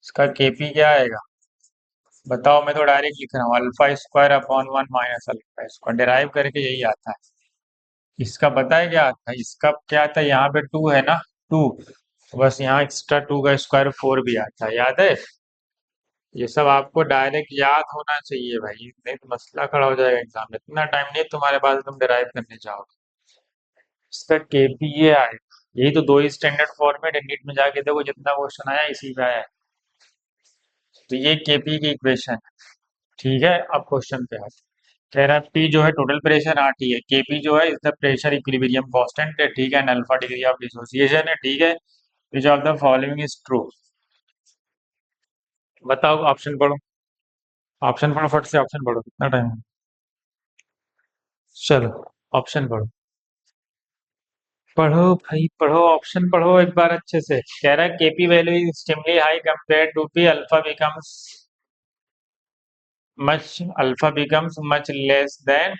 इसका केपी क्या आएगा, बताओ। मैं तो डायरेक्ट लिख रहा हूँ, alpha square upon one minus alpha square, derive करके यही आता है। इसका पता है क्या आता है, इसका क्या आता है, यहाँ पे टू है ना, टू, बस यहाँ एक्स्ट्रा टू का स्क्वायर फोर भी आता है, याद है। ये सब आपको डायरेक्ट याद होना चाहिए भाई, नहीं तो मसला खड़ा हो जाएगा एग्जाम में, इतना टाइम नहीं तुम्हारे पास तुम डिराइव करने जाओगे। इसका केपी ये आए, यही तो दो ही स्टैंडर्ड फॉर्मेट है, नीट में जाके देखो जितना क्वेश्चन आया इसी का आया है। तो ये केपी की इक्वेशन है। ठीक है, अब क्वेश्चन पे आते हैं। कह रहा है पी जो है टोटल प्रेशर, हाँ ठीक है, केपी जो है इसका प्रेशर इक्विलिब्रियम कांस्टेंट है, ठीक है, and alpha degree of dissociation है, ठीक है, which of the following is true. बताओ, ऑप्शन पढ़ो, ऑप्शन पढ़ो फट से, ऑप्शन पढ़ो, कितना टाइम है। चलो ऑप्शन पढ़ो, पढ़ो भाई पढ़ो, ऑप्शन पढ़ो एक बार अच्छे से। कह रहा है KP value is extremely high compare to P, alpha becomes much less than.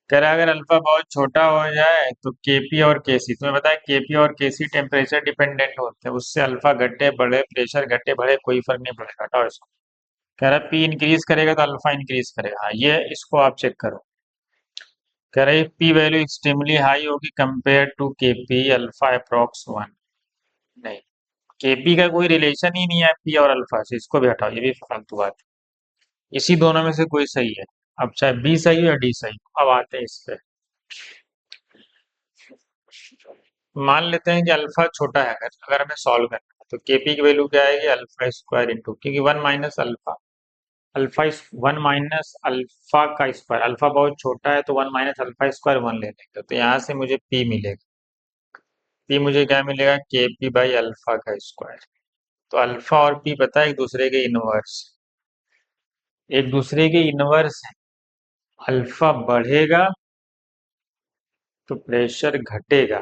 कह रहा है अगर अल्फा बहुत छोटा हो जाए तो केपी और केसी, तुम्हें पता है केपी और केसी टेम्परेचर डिपेंडेंट होते हैं, उससे अल्फा घटे बढ़े, प्रेशर घटे बढ़े, कोई फर्क नहीं पड़ेगा, हटाओ इसको। कह रहा है पी इंक्रीज करेगा तो अल्फा इंक्रीज करेगा, हाँ ये इसको आप चेक करो। कह रहा है पी वैल्यू एक्सट्रीमली हाई होगी compare to KP, alpha approx one. नहीं, केपी का कोई रिलेशन ही नहीं है पी और अल्फा से, इसको भी हटाओ, ये भी फालतू बात है। इसी दोनों में से कोई सही है। अब चाहे बी सही हो या डी सही हो। अब आते हैं इस पे। मान लेते हैं कि अल्फा छोटा है, अगर अगर हमें सॉल्व करना है तो केपी की वैल्यू क्या आएगी, अल्फा स्क्वायर इंटू, क्योंकि one minus alpha, alpha one minus alpha का स्क्वायर, अल्फा बहुत छोटा है तो one minus alpha square one ले लेंगे, तो यहाँ से मुझे पी मिलेगा। पी मुझे क्या मिलेगा, के पी बाई अल्फा का स्क्वायर। तो अल्फा और पी पता है एक दूसरे के इनवर्स, एक दूसरे के इनवर्स है। अल्फा बढ़ेगा तो प्रेशर घटेगा।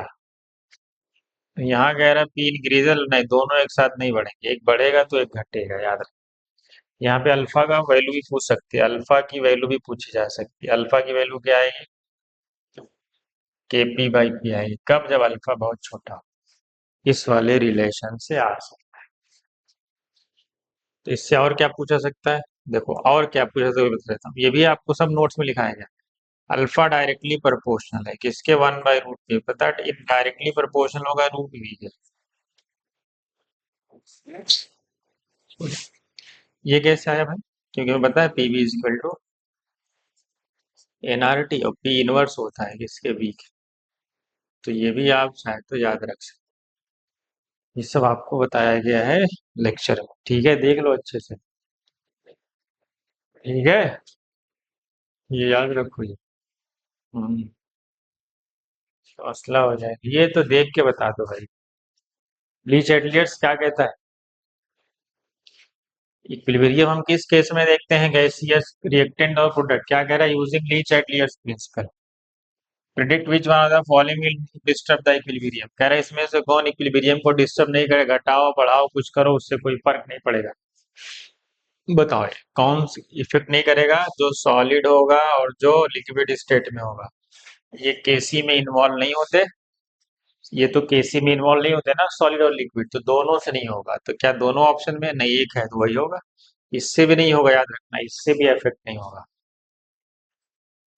तो यहाँ कह रहा है पी इंक्रीजल, नहीं दोनों एक साथ नहीं बढ़ेंगे, एक बढ़ेगा तो एक घटेगा, याद रख। यहाँ पे अल्फा का वैल्यू भी पूछ सकती है, अल्फा की वैल्यू भी पूछी जा सकती है। अल्फा की वैल्यू क्या आएगी, के पी बाई पी आएगी। कब, जब अल्फा बहुत छोटा हो। इस वाले रिलेशन से आ सकता है। तो इससे और क्या पूछा सकता है, देखो और क्या पूछा सकता है बता देता हूँ, ये भी आपको सब नोट्स में लिखाया गया। अल्फा डायरेक्टली प्रोपोर्शनल है किसके, वन बाई रूट पी, पता है इनडायरेक्टली प्रोपोर्शनल होगा रूट वी के। ये कैसे आया भाई, क्योंकि हमें पता है P V is equal to N R T, और पी इनवर्स होता है किसके, वी के। तो ये भी आप चाहे तो याद रख सकते। ये सब आपको बताया गया है लेक्चर में, ठीक है, देख लो अच्छे से। ठीक है, ये याद रखो ये। हम्म, हौसला हो जाए, ये तो देख के बता दो भाई। लीच एटलियर्स क्या कहता है, इक्विलिब्रियम हम किस केस में देखते हैं, गैसियस रिएक्टेंट और प्रोडक्ट, क्या कह रहा है, using Le Chatelier's principle predict which one of the following will disturb the equilibrium. कह रहा है इसमें से कौन इक्विलिब्रियम को डिस्टर्ब नहीं करेगा, घटाओ बढ़ाओ कुछ करो उससे कोई फर्क नहीं पड़ेगा। बताओ ये कौन इफेक्ट नहीं करेगा, जो सॉलिड होगा और जो लिक्विड स्टेट में होगा। ये केसी में इन्वॉल्व नहीं होते, ये तो केसी में इन्वॉल्व नहीं होते ना, सॉलिड और लिक्विड, तो दोनों से नहीं होगा। तो क्या दोनों ऑप्शन में नहीं, एक है तो वही होगा। इससे भी नहीं होगा, याद रखना, इससे भी इफेक्ट नहीं होगा।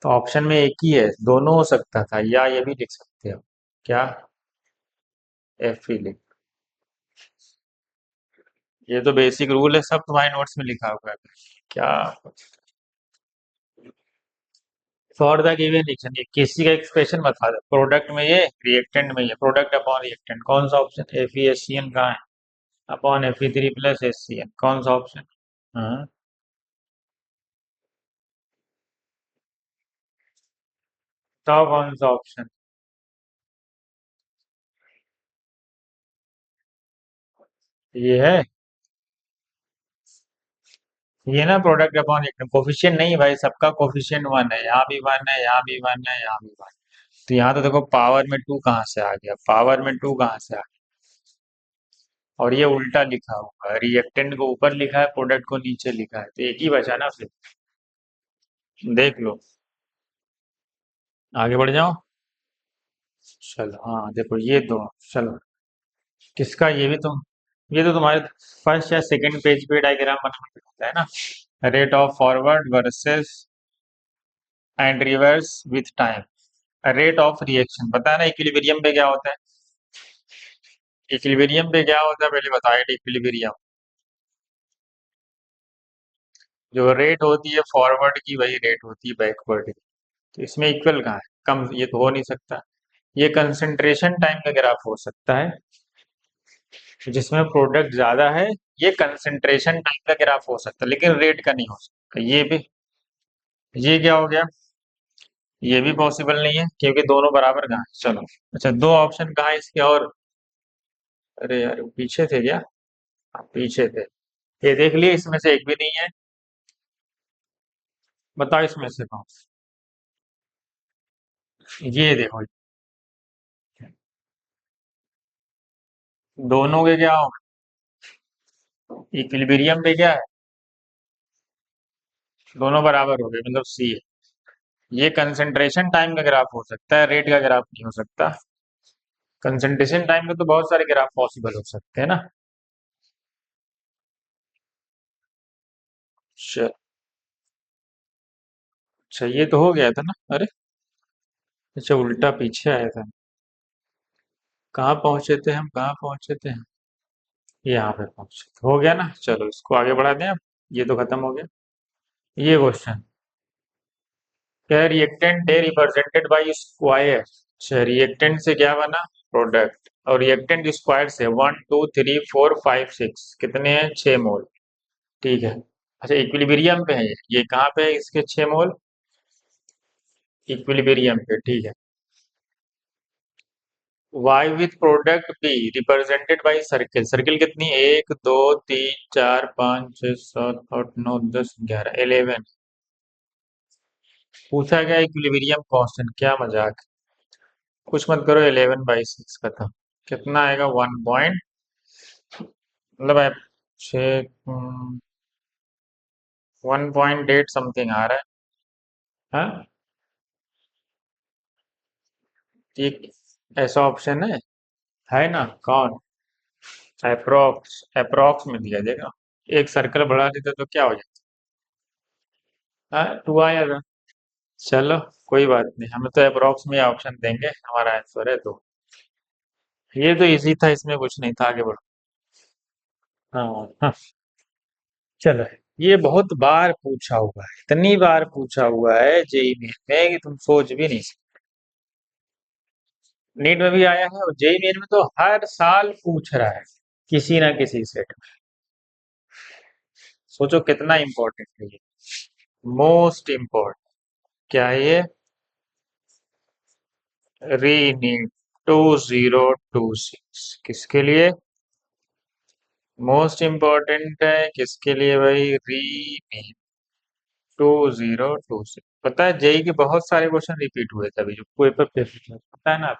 तो ऑप्शन में एक ही है, दोनों हो सकता था, या ये भी लिख सकते हो, क्या, एफ ही लिख। ये तो बेसिक रूल है, सब तुम्हारे नोट्स में लिखा हुआ है। क्या, फॉर द गिवन रिएक्शन, ये किसी का एक्सप्रेशन बता दो, प्रोडक्ट में ये, रिएक्टेंट में ये, प्रोडक्ट अपॉन रिएक्टेंट, कौन सा option, F E S C N कहाँ है, upon F E three plus S C N, कौन सा ऑप्शन। हाँ, तो कौन सा ऑप्शन, ये है, ये ना प्रोडक्ट अपॉन रिएक्टेंट, कोफिशिएंट नहीं भाई, सबका कोफिशिएंट वन है, यहाँ भी वन है, यहाँ भी वन है, यहाँ भी वन। तो यहाँ तो देखो पावर में टू कहाँ से आ गया, पावर में टू कहाँ से आ गया, और ये उल्टा लिखा हुआ है, रिएक्टेंट को ऊपर लिखा है, प्रोडक्ट को नीचे लिखा है, तो एक ही बचा ना फिर। देख लो, आगे बढ़ जाओ। चलो हाँ देखो ये दो, चलो किसका, ये भी तुम, ये तो तुम्हारे फर्स्ट या सेकंड पेज पे डायग्राम बनाना होता है ना, rate of forward versus and reverse with time. Rate of reaction पता है ना, इक्विलिब्रियम पे क्या होता है, इक्विलिब्रियम पे क्या होता है पहले बताया, इक्विलिब्रियम जो रेट होती है फॉरवर्ड की वही रेट होती है बैकवर्ड की। तो इसमें इक्वल कहाँ है, कम, ये तो हो नहीं सकता। ये कंसंट्रेशन टाइम का ग्राफ हो सकता है, जिसमें प्रोडक्ट ज्यादा है, ये कंसंट्रेशन टाइम का ग्राफ हो सकता है, लेकिन रेट का नहीं हो सकता। ये भी, ये क्या हो गया, ये भी पॉसिबल नहीं है, क्योंकि दोनों बराबर कहाँ है, चलो। अच्छा दो ऑप्शन कहाँ है इसके और, अरे यार वो पीछे थे क्या, हाँ, पीछे थे। ये देख लिए, इसमें से एक भी नहीं है, बताओ इसमें से कौन। ये देखो, दोनों के क्या हो, इक्विलिब्रियम पे क्या है, दोनों बराबर हो गए, मतलब सी है। ये कंसंट्रेशन टाइम का ग्राफ हो सकता है, रेट का ग्राफ नहीं हो सकता। कंसंट्रेशन टाइम में तो बहुत सारे ग्राफ पॉसिबल हो सकते हैं ना। अच्छा, अच्छा ये तो हो गया था ना, अरे अच्छा उल्टा पीछे आया था। कहाँ पहुंचे थे हम, कहाँ पहुंचे थे हम, यहाँ पे पहुंचे थे, हो गया ना, चलो इसको आगे बढ़ा दें अब, ये तो खत्म हो गया। ये क्वेश्चन क्या, reactant A represented by square. अच्छा, रिएक्टेंट से क्या बना, प्रोडक्ट, और रिएक्टेंट स्क्वायर से 1 2 3 4 5 6 कितने हैं, 6 मोल। ठीक है। अच्छा, इक्विलिब्रियम पे है ये कहाँ पे है इसके 6 मोल, इक्विलिब्रियम पे, ठीक है। Y with product B represented by circle, circle कितनी, 1 2 3 4 5 6 7 8 9 10 11 11। पूछा गया इक्विलिब्रियम कांस्टेंट, क्या मजाक, कुछ मत करो, 11/6 का था, कितना आएगा, 1 पॉइंट, मतलब 1.8 समथिंग आ रहा है। हाँ, एक ऐसा ऑप्शन है ना, कौन, अप्रोक्स, अप्रोक्स में दिया जाएगा, एक सर्कल बढ़ा देते तो क्या हो जाता, हाँ 2 आया था। चलो, कोई बात नहीं, हमें तो अप्रोक्स में ऑप्शन देंगे, हमारा आंसर है तो। ये तो इजी था, इसमें कुछ नहीं था, आगे बढ़ो। हाँ हाँ। चलो, ये बहुत बार पूछा हुआ है, इतनी बार पूछा हुआ है जेई में कि तुम सोच भी नहीं सकते। नीट में भी आया है और जेई मेन में तो हर साल पूछ रहा है, किसी ना किसी सेट में। सोचो कितना इम्पोर्टेंट है ये, मोस्ट इम्पोर्टेंट। क्या है ये, री नीट 2026 किसके लिए, मोस्ट इम्पोर्टेंट है किसके लिए भाई, री नीट 2026। पता है जेई के बहुत सारे क्वेश्चन रिपीट हुए थे अभी जो पेपर पे पता है ना।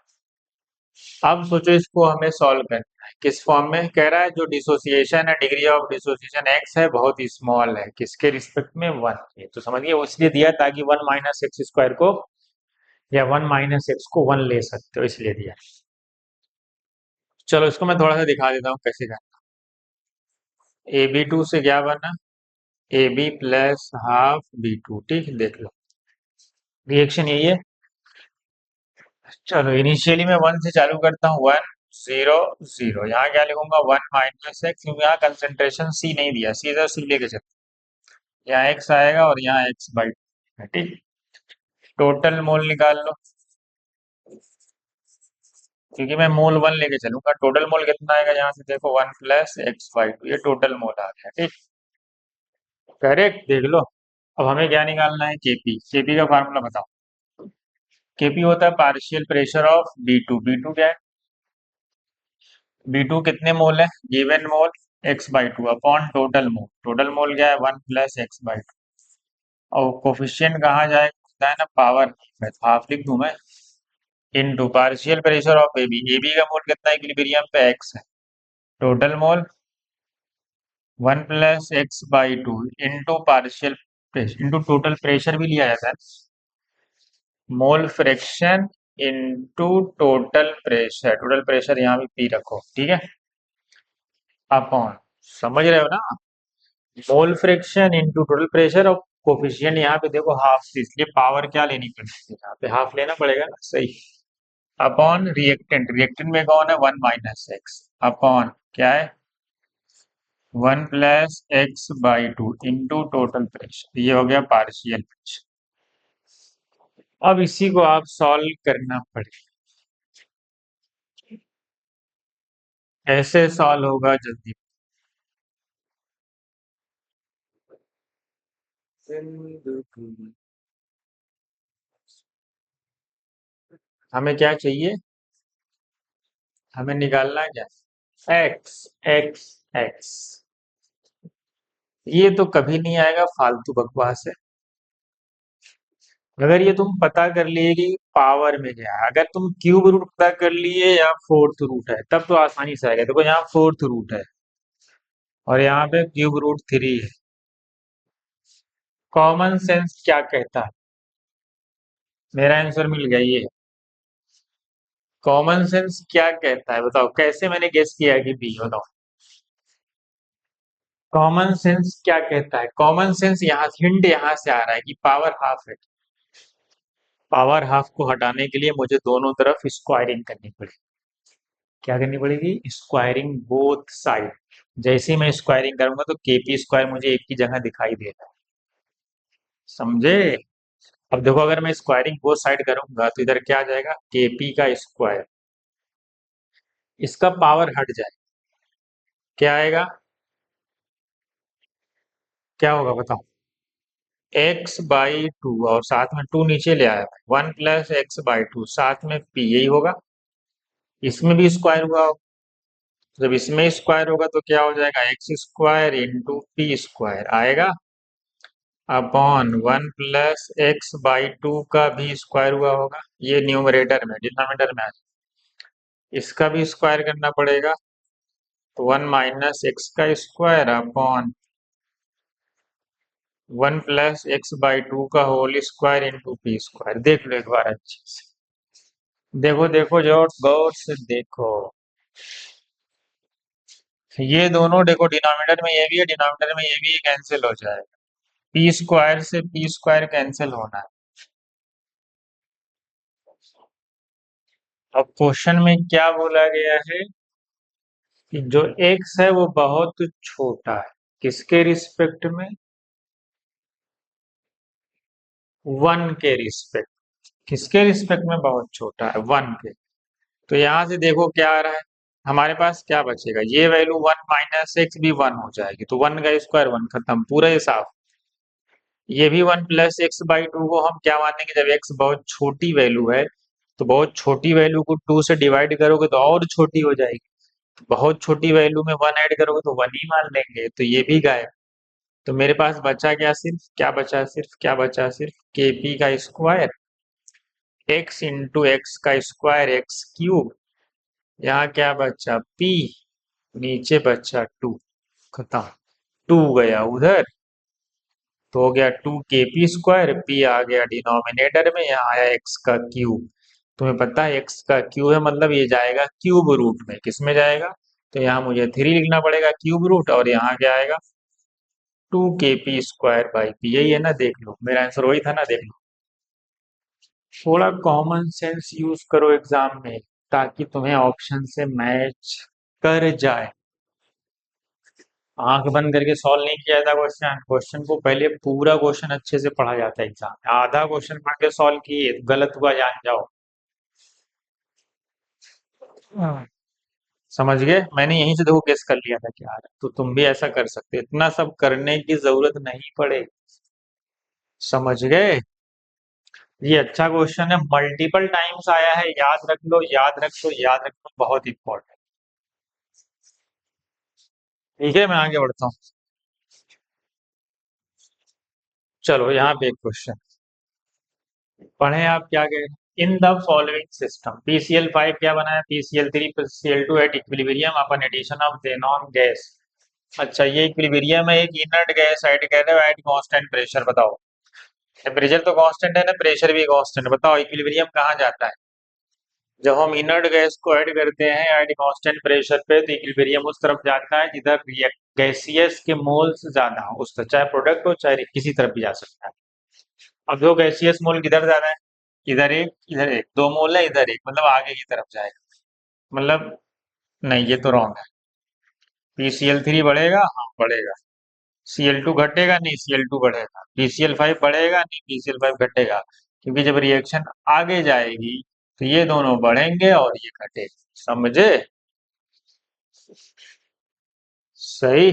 अब सोचो इसको हमें सॉल्व करना है किस फॉर्म में, कह रहा है जो डिसोसिएशन है, डिग्री ऑफ डिसोसिएशन एक्स है, बहुत ही स्मॉल है, किसके रिस्पेक्ट में, 1 के, तो समझिए वो इसलिए दिया ताकि 1 - x² को, या 1 - x को 1 ले सकते हो, इसलिए दिया। चलो इसको मैं थोड़ा सा दिखा देता हूँ कैसे करना। AB2 से क्या बना, AB प्लस हाफ B2, ठीक है, देख लो रिएक्शन यही है। चलो इनिशियली मैं 1 से चालू करता हूँ, 1 0 0, यहाँ क्या लिखूंगा, 1 - x, क्योंकि यहाँ कंसेंट्रेशन C नहीं दिया, सीधा C लेके चलते, यहाँ x आएगा और यहाँ x/2 है, ठीक। टोटल मोल निकाल लो, क्योंकि मैं मोल 1 लेके चलूंगा, टोटल मोल कितना आएगा, यहाँ से देखो 1 + x/2, ये टोटल मोल आ गया, ठीक। करेक्ट, देख लो। अब हमें क्या निकालना है, केपी, केपी का फार्मूला बताओ। केपी होता है partial pressure of B2, B2 क्या है, B2 कितने मोल है, गिवन मोल x/2 upon total mole, total mole क्या है, 1 + x/2, और कोफिशिएंट कहाँ जाएगा, होता है ना पावर, मैं तो हाफ लिख दूं मैं, into partial pressure of AB, AB का मोल कितना है, इक्विलिब्रियम पे x है, total mole 1 + x/2 into partial pressure, into total pressure भी लिया जाता है, mole fraction into total pressure, total pressure यहाँ भी पी रखो, ठीक है, अपॉन, समझ रहे हो ना, mole fraction into total pressure, और कोफिशिएंट यहाँ पे देखो हाफ, इसलिए पावर क्या लेनी पड़ेगी, यहाँ पे हाफ लेना पड़ेगा ना, सही। अपॉन रिएक्टेंट, रिएक्टेंट में कौन है, 1 - x, अपॉन क्या है, 1 + x/2 इंटू टोटल प्रेशर, ये हो गया पार्शियल प्रेशर। अब इसी को आप सॉल्व करना पड़ेगा, ऐसे सॉल्व होगा जल्दी। हमें क्या चाहिए, हमें निकालना है क्या, एक्स, एक्स, एक्स, ये तो कभी नहीं आएगा, फालतू बकवास है। अगर ये तुम पता कर लिए कि पावर में क्या है, अगर तुम क्यूब रूट पता कर लिए या फोर्थ रूट है, तब तो आसानी से आएगा, देखो यहाँ फोर्थ रूट है और यहाँ पे क्यूब रूट 3 है। कॉमन सेंस क्या कहता है, मेरा आंसर मिल गया ये, कॉमन सेंस क्या कहता है, बताओ कैसे मैंने गेस किया कि बी, बताओ कॉमन सेंस क्या कहता है, कॉमन सेंस यहाँ हिंट यहाँ से आ रहा है कि पावर हाफ है, पावर हाफ को हटाने के लिए मुझे दोनों तरफ स्क्वायरिंग करनी पड़ेगी, क्या करनी पड़ेगी, स्क्वायरिंग बोथ साइड, जैसे ही मैं स्क्वायरिंग करूंगा तो केपी स्क्वायर मुझे एक की जगह दिखाई देगा, समझे? अब देखो, अगर मैं स्क्वायरिंग बोथ साइड करूंगा तो इधर क्या आ जाएगा, केपी का स्क्वायर। इसका पावर हट जाए, क्या आएगा, क्या होगा बताओ? एक्स बाई टू, और साथ में टू नीचे ले आया, one plus x by to, साथ में पी, यही होगा। इसमें भी स्क्वायर हुआ होगा। जब इसमें स्क्वायर होगा तो क्या हो जाएगा, x square into p square आएगा, upon one plus x by two का भी स्क्वायर हुआ होगा। ये न्यूमरेटर में, डिनोमिनेटर में आ जाए, इसका भी स्क्वायर करना पड़ेगा, तो वन माइनस एक्स का square upon one plus x by two का whole square into p square. देख लो एक बार अच्छे से, देखो देखो जो गौर से देखो, ये दोनों देखो, डिनोमिनेटर में ये भी है, डिनोमिनेटर में ये भी है, कैंसिल हो जाएगा। पी स्क्वायर से पी स्क्वायर कैंसिल होना है। अब क्वेश्चन में क्या बोला गया है कि जो एक्स है वो बहुत छोटा है, किसके रिस्पेक्ट में, वन के रिस्पेक्ट, किसके रिस्पेक्ट में बहुत छोटा है, वन के। तो यहां से देखो क्या आ रहा है, हमारे पास क्या बचेगा, ये वैल्यू वन माइनस एक्स भी वन हो जाएगी, तो वन का स्क्वायर वन, खत्म, पूरा हिसाब। ये भी one plus x by to को हम क्या मानेंगे, जब एक्स बहुत छोटी वैल्यू है तो बहुत छोटी वैल्यू को टू से डिवाइड करोगे तो और छोटी हो जाएगी, बहुत छोटी वैल्यू में वन ऐड करोगे तो वन ही मान लेंगे, तो ये भी गायब। तो मेरे पास बचा क्या, सिर्फ क्या बचा, सिर्फ क्या बचा, सिर्फ के पी का स्क्वायर, एक्स इंटू एक्स का स्क्वायर एक्स क्यूब, यहाँ क्या बचा पी, नीचे बचा टू, खत्म। टू गया उधर तो हो गया टू के पी स्क्वायर, पी आ गया डिनोमिनेटर में, यहाँ आया एक्स का क्यूब। तुम्हें पता है एक्स का क्यूब है, मतलब ये जाएगा क्यूब रूट में, किस में जाएगा, तो यहाँ मुझे थ्री लिखना पड़ेगा क्यूब रूट, और यहाँ क्या आएगा, टू के पी स्क्वायर बाई पी, यही है ना, देख लो मेरा आंसर वही था ना, देख लो। थोड़ा कॉमन सेंस यूज करो एग्जाम में, ताकि तुम्हें ऑप्शन से मैच कर जाए। आंख बंद करके सॉल्व नहीं किया जाता क्वेश्चन, क्वेश्चन को पहले पूरा क्वेश्चन अच्छे से पढ़ा जाता है एग्जाम में, आधा क्वेश्चन पढ़ के सॉल्व किए तो गलत हुआ जान जाओ। हाँ। समझ गए, मैंने यहीं से देखो गेस कर लिया था क्या आ रहा है, तो तुम भी ऐसा कर सकते हो, इतना सब करने की जरूरत नहीं पड़े। समझ गए? ये अच्छा क्वेश्चन है, मल्टीपल टाइम्स आया है, याद रख लो, याद रख लो, याद रख लो, बहुत इंपॉर्टेंट। ठीक है, मैं आगे बढ़ता हूँ। चलो यहाँ पे एक क्वेश्चन पढ़े, आप क्या कह रहे हैं, in the following system PCl five क्या बनाया, PCl three PCl two at equilibrium upon addition of xenon gas. अच्छा, ये इक्विलिब्रियम है, एक इनर्ट गैस ऐड कर रहे हो एट कांस्टेंट प्रेशर, बताओ। टेम्परेचर तो कांस्टेंट है ना, प्रेशर भी कांस्टेंट, बताओ इक्विलिब्रियम कहाँ जाता है, जब हम इनर्ट गैस को ऐड करते हैं एट कांस्टेंट प्रेशर पे तो इक्विलिब्रियम उस तरफ जाता है जिधर गैसियस के मोल्स ज्यादा हो, उसका चाहे प्रोडक्ट हो चाहे किसी तरफ भी जा सकता है। अब जो गैसियस मोल किधर जा रहा है, इधर एक इधर एक, दो मोल है इधर एक, मतलब आगे की तरफ जाएगा, मतलब नहीं, ये तो रॉन्ग है। पीसीएल थ्री बढ़ेगा, हाँ बढ़ेगा, सीएल टू घटेगा, नहीं सीएल टू बढ़ेगा, पीसीएल फाइव बढ़ेगा, नहीं पीसीएल फाइव घटेगा, क्योंकि जब रिएक्शन आगे जाएगी तो ये दोनों बढ़ेंगे और ये घटेगा। समझे? सही।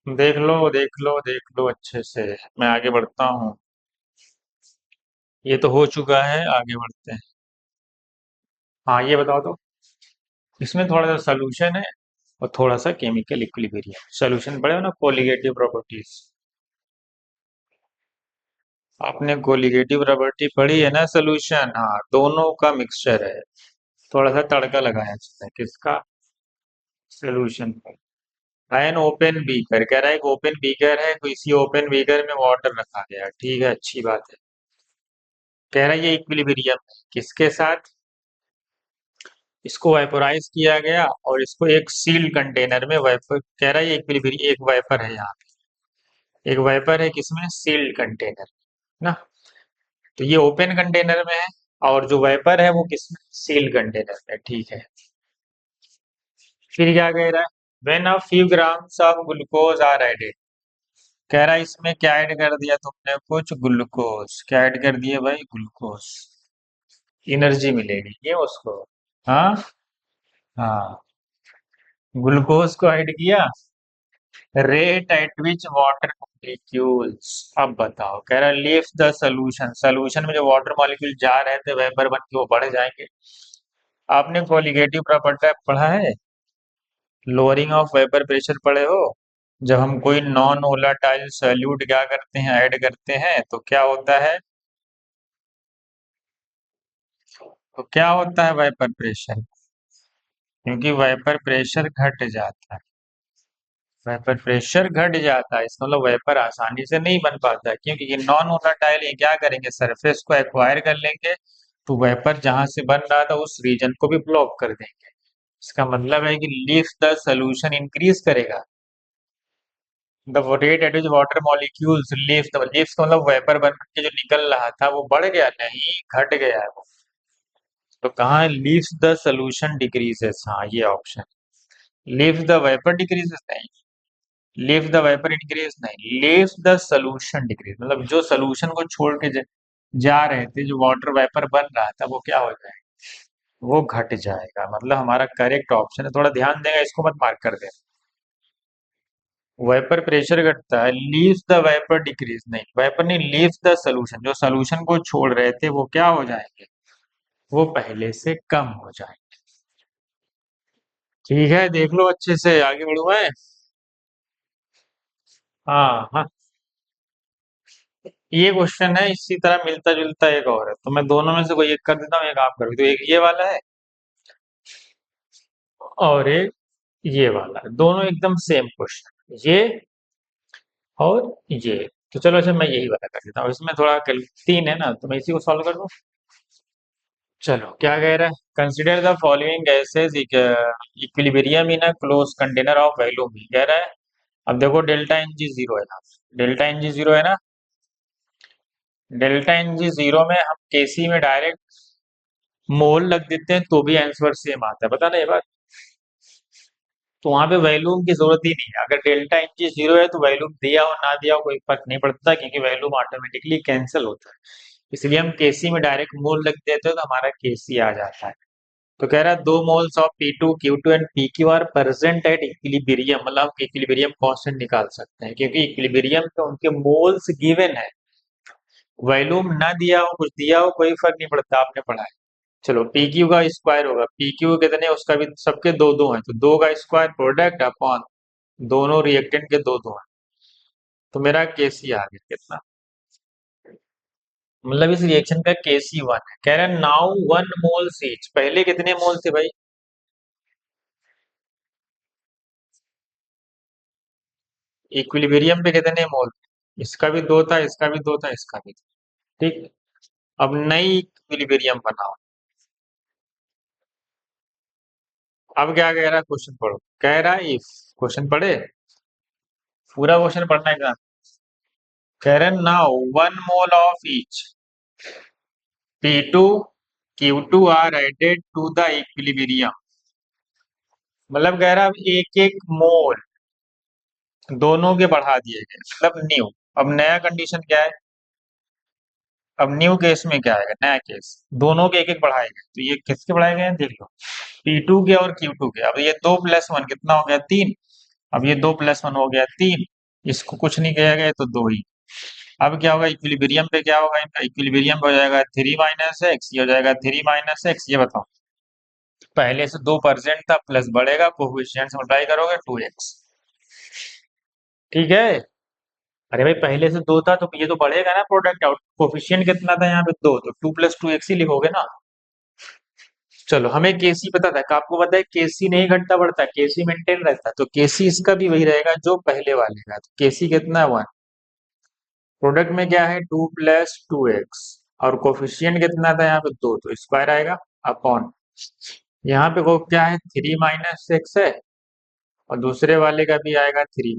देख लो देख लो देख लो अच्छे से, मैं आगे बढ़ता हूँ। ये तो हो चुका है, आगे बढ़ते हैं। हाँ ये बताओ तो, इसमें थोड़ा सा सोल्यूशन है और थोड़ा सा केमिकल इक्विलिब्रियम, सोल्यूशन पढ़े हो ना, कोलिगेटिव प्रॉपर्टीज, आपने कोलिगेटिव प्रॉपर्टी पढ़ी है ना, सोल्यूशन, हाँ दोनों का मिक्सचर है, थोड़ा सा तड़का लगाया जाता है, किसका, सोल्यूशन पर। एन ओपन बीकर कह रहा है, एक ओपन बीकर है, तो इसी ओपन बीकर में वाटर रखा गया है, ठीक है, अच्छी बात है। कह रहा है ये इक्विलिब्रियम है किसके साथ, इसको वेपोराइज किया गया और इसको एक सील्ड कंटेनर में वेपर, कह रहा है ये इक्विलिब्रियम, एक वेपर है यहाँ पे, एक वेपर है किसमें, सील्ड कंटेनर ना, तो ये ओपन कंटेनर में है, और जो वेपर है वो किसमें, सील्ड कंटेनर में, ठीक है। फिर क्या कह रहा है, when a few grams of glucose are added, कह रहा है इसमें क्या ऐड कर दिया तुमने, कुछ ग्लूकोज, क्या ऐड कर दिया भाई, ग्लूकोज, एनर्जी मिलेगी ये उसको। हाँ, हाँ, ग्लूकोज को ऐड किया। Rate at which water molecules, अब बताओ, कह रहा है लीव द सोल्यूशन, सोल्यूशन में जो वाटर मॉलिक्यूल जा रहे थे वेपर बन के वो बढ़ जाएंगे। आपने कोलिगेटिव प्रॉपर्टी पढ़ा है, लोअरिंग ऑफ वेपर प्रेशर पढ़े हो। जब हम कोई नॉन वोलाटाइल सॉल्यूट क्या करते हैं, ऐड करते हैं तो क्या होता है, तो क्या होता है वेपर प्रेशर, क्योंकि वेपर प्रेशर घट जाता है, वेपर प्रेशर घट जाता है, इसका मतलब वेपर आसानी से नहीं बन पाता है, क्योंकि ये नॉन वोलाटाइल, ये क्या करेंगे, सरफेस को एक्वायर कर लेंगे, तो वेपर जहां से बन रहा था उस रीजन को भी ब्लॉक कर देंगे। इसका मतलब है कि लीफ द सोल्यूशन इंक्रीज करेगा, the rate at which water molecules leaf, the leaf का मतलब वेपर बन के जो निकल रहा था वो बढ़ गया, नहीं घट गया है वो। तो कहाँ लीव द सोल्यूशन डिक्रीजेस, हाँ ये option, leave the vapour decreases नहीं, लीव द वेपर इंक्रीज नहीं, लीव द सोल्यूशन डिक्रीज, मतलब जो सोल्यूशन को छोड़ के जा रहे थे, जो वाटर वेपर बन रहा था वो क्या हो जाएगा, वो घट जाएगा, मतलब हमारा करेक्ट ऑप्शन है, थोड़ा ध्यान देगा, इसको मत मार्क कर दे। वेपर प्रेशर घटता है, लीव द वेपर डिक्रीज नहीं, वेपर नहीं, लीव द सोल्यूशन, जो सोल्यूशन को छोड़ रहे थे वो क्या हो जाएंगे, वो पहले से कम हो जाएंगे। ठीक है, देख लो अच्छे से, आगे बढ़ो है। हाँ, हाँ, ये क्वेश्चन है इसी तरह मिलता जुलता एक और है, तो मैं दोनों में से कोई एक कर देता हूँ, एक आप कर दो, एक ये वाला है और एक ये वाला है, दोनों एकदम सेम क्वेश्चन, ये और ये। तो चलो अच्छा मैं यही वाला कर देता हूँ, इसमें थोड़ा तीन है ना, तो मैं इसी को सॉल्व कर दूँ। चलो क्या कह रहा है, consider the following gases equilibrium in a close container of volume, कह रहा है। अब देखो डेल्टा एन जी जीरो है ना, डेल्टा एन जी जीरो है ना, डेल्टा एन जी जीरो में हम केसी में डायरेक्ट मोल लग देते हैं तो भी आंसर सेम आता है, पता नहीं ये बात। तो वहां पे वैल्यूम की जरूरत ही नहीं है, अगर डेल्टा एन जी जीरो है तो वैल्यूम दिया हो ना दिया हो कोई फर्क नहीं पड़ता, क्योंकि वैल्यूम ऑटोमेटिकली कैंसिल होता है, इसलिए हम केसी में डायरेक्ट मोल लग देते हैं तो हमारा केसी आ जाता है। तो कह रहा है दो moles of P2 Q2 and PQ are present at equilibrium, मतलब हम इक्विलिब्रियम कांस्टेंट निकाल सकते हैं, क्योंकि इक्विलिब्रियम पे उनके मोल्स गिवन है, वॉल्यूम ना दिया हो कुछ दिया हो कोई फर्क नहीं पड़ता, आपने पढ़ा है। चलो PQ का स्क्वायर होगा, PQ कितने, उसका भी सबके दो दो हैं, तो दो का स्क्वायर प्रोडक्ट अपॉन दोनों रिएक्टेंट के दो दो हैं, तो मेरा केसी आ गया कितना, मतलब इस रिएक्शन का केसी वन है, कह रहा है नाउ वन मोल ईच, पहले कितने मोल थे भाई, इक्विलिब्रियम पे कितने मोल, इसका भी दो था, इसका भी दो था, इसका भी था, ठीक। अब नई इक्विलिब्रियम बनाओ, अब क्या कह रहा है क्वेश्चन पढ़ो, कह रहा है इफ, क्वेश्चन पढ़े, पूरा क्वेश्चन पढ़ना है एग्जाम, कह रहे हैं now one mole of each P2 Q2 are added to the equilibrium, मतलब कह रहा है एक एक मोल दोनों के बढ़ा दिए गए, मतलब न्यू। अब नया कंडीशन क्या है, अब न्यू केस में क्या आएगा, नया केस, दोनों के एक एक बढ़ाए गए, तो ये किसके बढ़ाए गए हैं देख लो, P2 के और Q2 के, अब ये दो प्लस वन कितना हो गया, तीन, अब ये दो प्लस वन हो गया तीन, इसको कुछ नहीं किया गया तो दो ही। अब क्या होगा इक्विलिब्रियम पे, क्या होगा इनका, इक्विलिब्रियम पे हो जाएगा थ्री माइनस एक्स, ये हो जाएगा थ्री माइनस एक्स, ये बताओ, पहले से 2% था, प्लस बढ़ेगा, कोफिशिएंट से मल्टीप्लाई करोगे 2x, ठीक है। अरे भाई पहले से दो था तो ये तो बढ़ेगा ना प्रोडक्ट आउट, कोफिशिएंट कितना था यहाँ पे दो, तो टू प्लस टू एक्स ही लिखोगे ना। चलो हमें केसी पता था, कि आपको पता है केसी नहीं घटता बढ़ता, केसी मेंटेन रहता है, तो केसी इसका भी वही रहेगा जो पहले वाले का, तो केसी कितना है वन, प्रोडक्ट में क्या है टू प्लस टू एक्स, और कोफिशिएंट कितना था यहाँ पे दो, तो स्क्वायर आएगा अपॉन, यहाँ पे वो क्या है थ्री माइनस एक्स है, और दूसरे वाले का भी आएगा थ्री,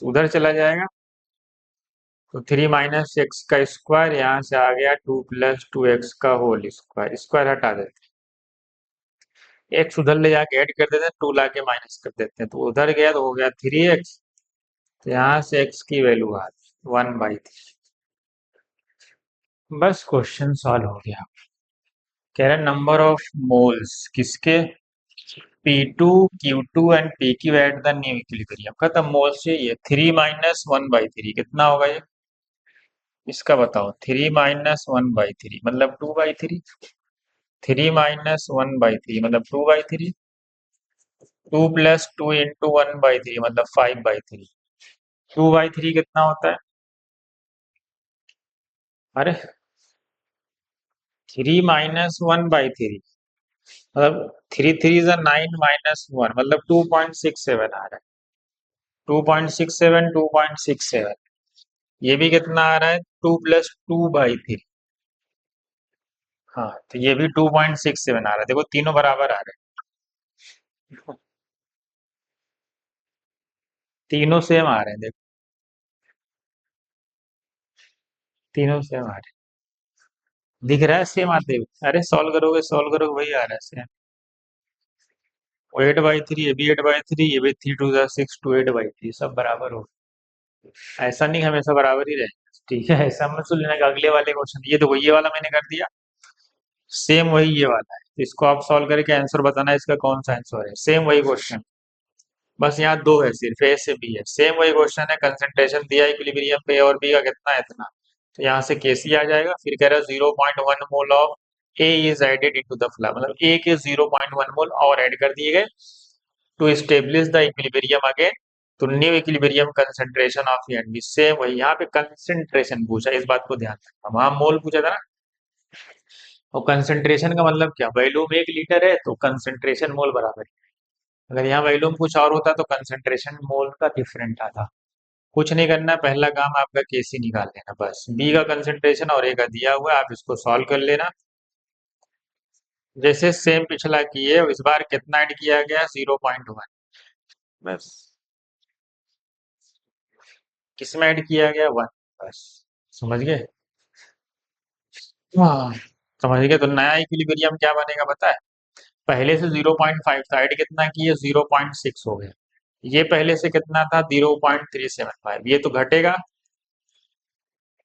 उधर चला जाएगा, तो थ्री माइनस एक्स का स्क्वायर, यहाँ से आ गया टू प्लस टू एक्स का होल स्क्वायर, स्क्वायर हटा देते हैं, एक्स उधर ले जाके ऐड कर देते हैं, टू ला के माइनस कर देते हैं, तो उधर गया तो हो गया थ्री एक्स, तो यहाँ से x की वैल्यू आ गई 1/3। बस क्वेश्चन सॉल्व हो गया। कह रहा नंबर ऑफ मोल्स किसके, P2 Q2 and PQ at the new equilibrium. खत्म, मोल्स चाहिए। 3 - 1/3 कितना होगा ये, इसका बताओ। 3 - 1/3 मतलब 2/3। 3 - 1/3 मतलब 2/3। 2 + 2 × 1/3 मतलब 5/3। 2/3 कितना होता है, अरे 3 - 1/3 मतलब 3 3 9 -1 मतलब 2.67 आ रहा है। 2.67 2.67, ये भी कितना आ रहा है, 2 + 2/3। हाँ तो ये भी 2.67 आ रहा है। देखो तीनों बराबर आ रहे हैं, तीनों सेम आ रहे हैं। देखो तीनों सेम आ रहे हैं, दिख रहा है सेम आते हुए। अरे सॉल्व करोगे वही आ रहा है सेम। 8/3, ये भी 8/3, ये भी 3 × 2 = 6, 8/3 सब बराबर हो। ऐसा नहीं हमेशा बराबर ही रहेगा, ठीक है, ऐसा मत सोच लेना कि अगले वाले क्वेश्चन, ये देखो ये वाला मैंने कर दिया सेम वही ये वाला है, तो इसको आप सॉल्व करके आंसर बताना है इसका कौन सा आंसर है। सेम वही क्वेश्चन, बस यहाँ दो है, सिर्फ ए से बी है। सेम वही क्वेश्चन है, कंसंट्रेशन दिया इक्विलिब्रियम पे, और बी का कितना है इतना, तो यहाँ से केसी आ जाएगा। फिर कह रहा है 0.1 mole of A is added into the flower, मतलब ए के 0.1 मोल और ऐड कर दिए गए to establish the equilibrium again. तो new equilibrium concentration of and B, same वही यहाँ पे कंसंट्रेशन पूछा, इस बात को ध्यान रखना। वहां मोल पूछा था ना, और कंसंट्रेशन का मतलब क्या, वॉल्यूम 1 लीटर है तो कंसंट्रेशन मोल बराबर है। अगर यहाँ वॉल्यूम कुछ और होता तो कंसंट्रेशन मोल का डिफरेंट आता। कुछ नहीं करना, पहला काम आपका केसी निकाल लेना, बस बी का कंसंट्रेशन और ए का दिया हुआ है, आप इसको सॉल्व कर लेना। जैसे सेम पिछला किए, इस बार कितना ऐड किया गया, 0.1। बस किसमें ऐड किया गया, 1। बस समझ गए, हाँ समझ गए। तो नया इक्विलिब्रियम क्या बनेगा पता है, पहले से 0.5 था, ऐड कितना किए 0.6 हो गया। ये पहले से कितना था 0.375, ये तो घटेगा,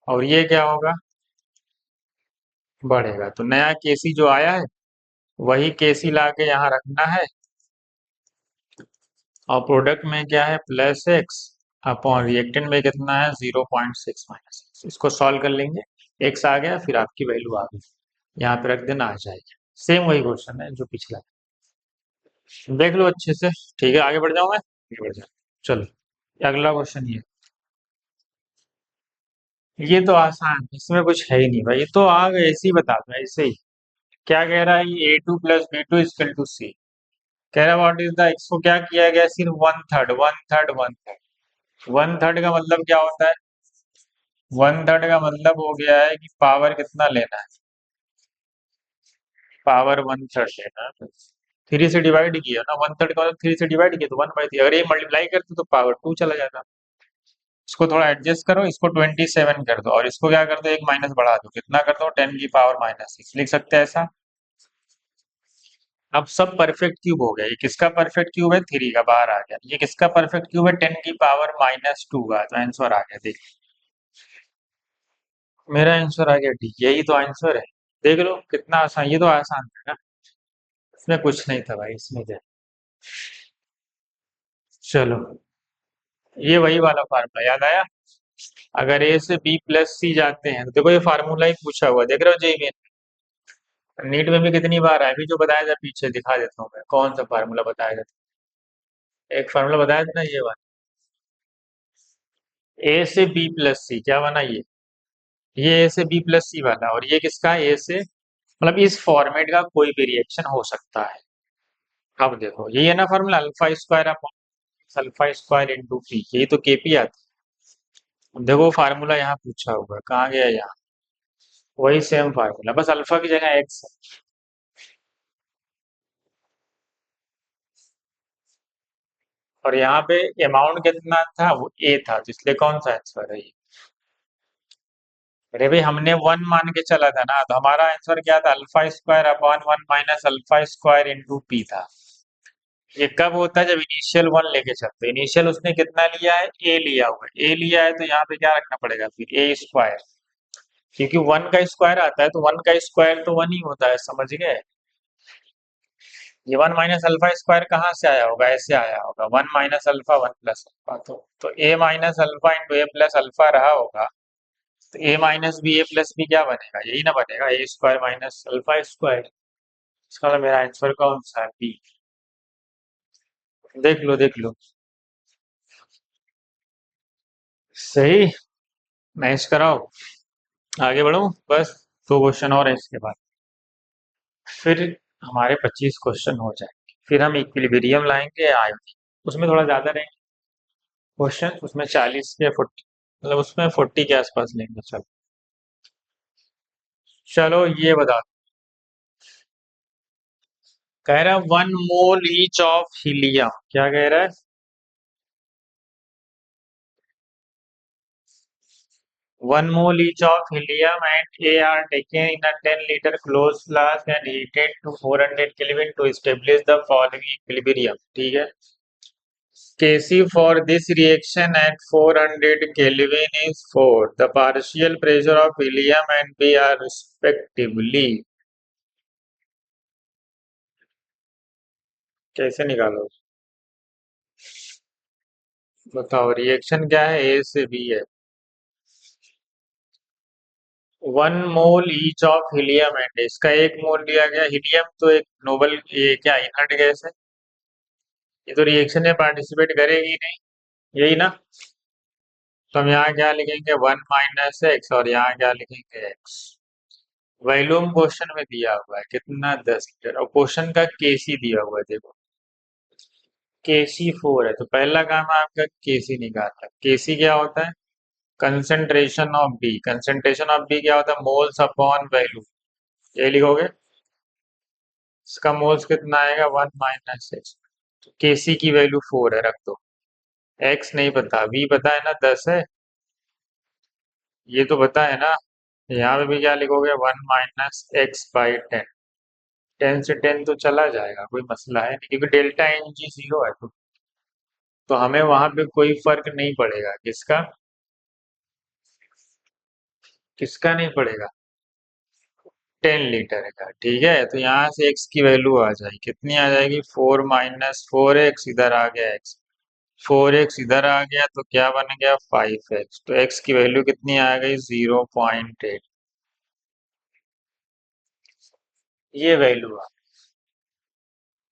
और ये क्या होगा, बढ़ेगा। तो नया केसी जो आया है वही केसी ला के यहाँ रखना है, और प्रोडक्ट में क्या है +x, अपॉन रिएक्टेंट में कितना है 0.6 -x। इसको सॉल्व कर लेंगे, x आ गया, फिर आपकी वैल्यू आ गई, यहाँ पे रख देना, आ जाएगी। सेम वही क्वेश्चन है जो पिछला, देख लो अच्छे से। ठीक है आगे बढ़ जाऊँ मैं, आगे बढ़ जाऊँ, चलो अगला क्वेश्चन ये तो आसान, इसमें कुछ है ही नहीं भाई, ये तो आ गए ऐसे ही बता दो ऐसे ही। क्या कह रहा है, ये A2 + B2 = C। कह रहा है व्हाट इज द, इसको क्या किया गया, सिर्फ 1/3 1/3 1/3। 1/3 का मतलब क्या होता है, 1/3 का मतलब हो गया है कि पावर कितना लेना है, पावर 1/3 लेना है। 3 से डिवाइड किया ना, 1/3 का मतलब 3 से डिवाइड किया तो 1/3, अगर ये मल्टीप्लाई करते तो पावर 2 चला जाता। इसको थोड़ा एडजस्ट करो, इसको 27 कर दो, और इसको क्या कर दो, एक माइनस बढ़ा दो, कितना कर दो 10⁻⁻6, लिख सकते हैं ऐसा। अब सब परफेक्ट क्यूब हो गया, ये किसका परफेक्ट क्यूब है, 3 का बाहर आ गया, ये किसका परफेक्ट क्यूब है, 10⁻⁻2 का, तो आंसर आ गया। देख मेरा आंसर आ गया डी, यही तो आंसर है। देख लो कितना आसान, ये तो आसान था ना, इसमें कुछ नहीं था भाई, इसमें क्या। चलो ये वही वाला फार्मूला याद आया, अगर ए से B + C जाते हैं तो देखो ये फार्मूला ही पूछा हुआ, देख रहे हो जेई में, नीट में भी कितनी बार आया, अभी जो बताया था पीछे दिखा देता हूँ मैं, कौन सा फार्मूला बताया था, एक फार्मूला बताया था ना ये वाला, ए से B + C क्या बना ये ए से B + C वाला, और ये किसका है, ए से, मतलब इस फॉर्मेट का कोई भी रिएक्शन हो सकता है। अब देखो ये है ना फॉर्मूला, अल्फा स्क्वायर पी, यही तो केपी आता है। देखो फार्मूला यहाँ पूछा हुआ है, कहाँ गया यहाँ, वही सेम फार्मूला, बस अल्फा की जगह एक्स है। और यहाँ पे अमाउंट कितना था, वो ए था, तो इसलिए कौन सा आंसर है ये। अरे भाई हमने 1 मान के चला था ना, तो हमारा आंसर क्या था, alpha square upon 1 minus alpha square into P था। ये कब होता है? जब इनिशियल वन लेके चलते हैं। इनिशियल उसने कितना लिया है? ए लिया हुआ है। ए लिया है तो यहाँ पे क्या रखना पड़ेगा फिर? ए स्क्वायर, क्योंकि वन का स्क्वायर आता है तो वन का स्क्वायर तो वन ही होता है, समझ गए? ये वन माइनस अल्फा स्क्वायर कहाँ से आया होगा? ऐसे आया होगा, one minus alpha one plus alpha. तो ए माइनस अल्फा इंटू ए प्लस अल्फा रहा होगा। तो ए माइनस बी ए प्लस बी क्या बनेगा? यही ना बनेगा, ए स्क्वायर माइनस अल्फा स्क्वायर। इसका मतलब मेरा आंसर कौन सा है? बी। देख लो देख लो। सही। मैच कराओ। आगे बढ़ो बस। दो क्वेश्चन और है इसके बाद, फिर हमारे 25 क्वेश्चन हो जाएंगे। फिर हम इक्विलिब्रियम लाएंगे आयोनी, उसमें थोड़ा ज्यादा रहेंगे क्वेश्चन, उसमें 40 या 40, मतलब उसमें 40 के आसपास लेंगे। चलो चलो ये बता। कह रहा है 1 मोल ईच ऑफ हीलियम। क्या कह रहा है? 1 मोल each of helium and A are taken in a 10-liter closed flask and heated to 400 Kelvin to establish the following equilibrium. ठीक है। Kc for this reaction at 400 Kelvin is 4. The partial pressure of helium and B are respectively. कैसे निकालो? बताओ reaction क्या है? ए से B है। 1 मोल each of helium and, इसका 1 मोल लिया गया। हीलियम तो एक नोबल, ये क्या इनर्ट गैस है, ये तो रिएक्शन में पार्टिसिपेट करेगी नहीं, यही ना। तो हम यहाँ क्या लिखेंगे? 1 - x, और यहाँ क्या लिखेंगे? x। वॉल्यूम क्वेश्चन में दिया हुआ है कितना? 10 लीटर, और क्वेश्चन का केसी दिया हुआ है, देखो केसी 4 है। तो पहला काम है आपका केसी निकालना। केसी क्या होता है? Concentration of B. Concentration of B क्या होता है? Moles upon value. ये लिखोगे। इसका मोल्स कितना आएगा? 1 - x। केसी की वैल्यू 4 है, रख दो। एक्स नहीं पता, बी पता है ना, 10 है। ये तो पता है ना। यहाँ पे भी क्या लिखोगे? 1 - x/10। 10 से 10 तो चला जाएगा, कोई मसला है नहीं, क्योंकि डेल्टा एन जी 0 है। तो हमें वहां पे कोई फर्क नहीं पड़ेगा। किसका? किसका नहीं पड़ेगा? 10 लीटर का। ठीक है, तो यहाँ से x की वैल्यू आ जाएगी, कितनी आ जाएगी? 4 - 4x, इधर आ गया x। 4x इधर आ गया तो क्या बन गया? 5x। तो x की वैल्यू कितनी आ गई? 0.8। ये वैल्यू आ।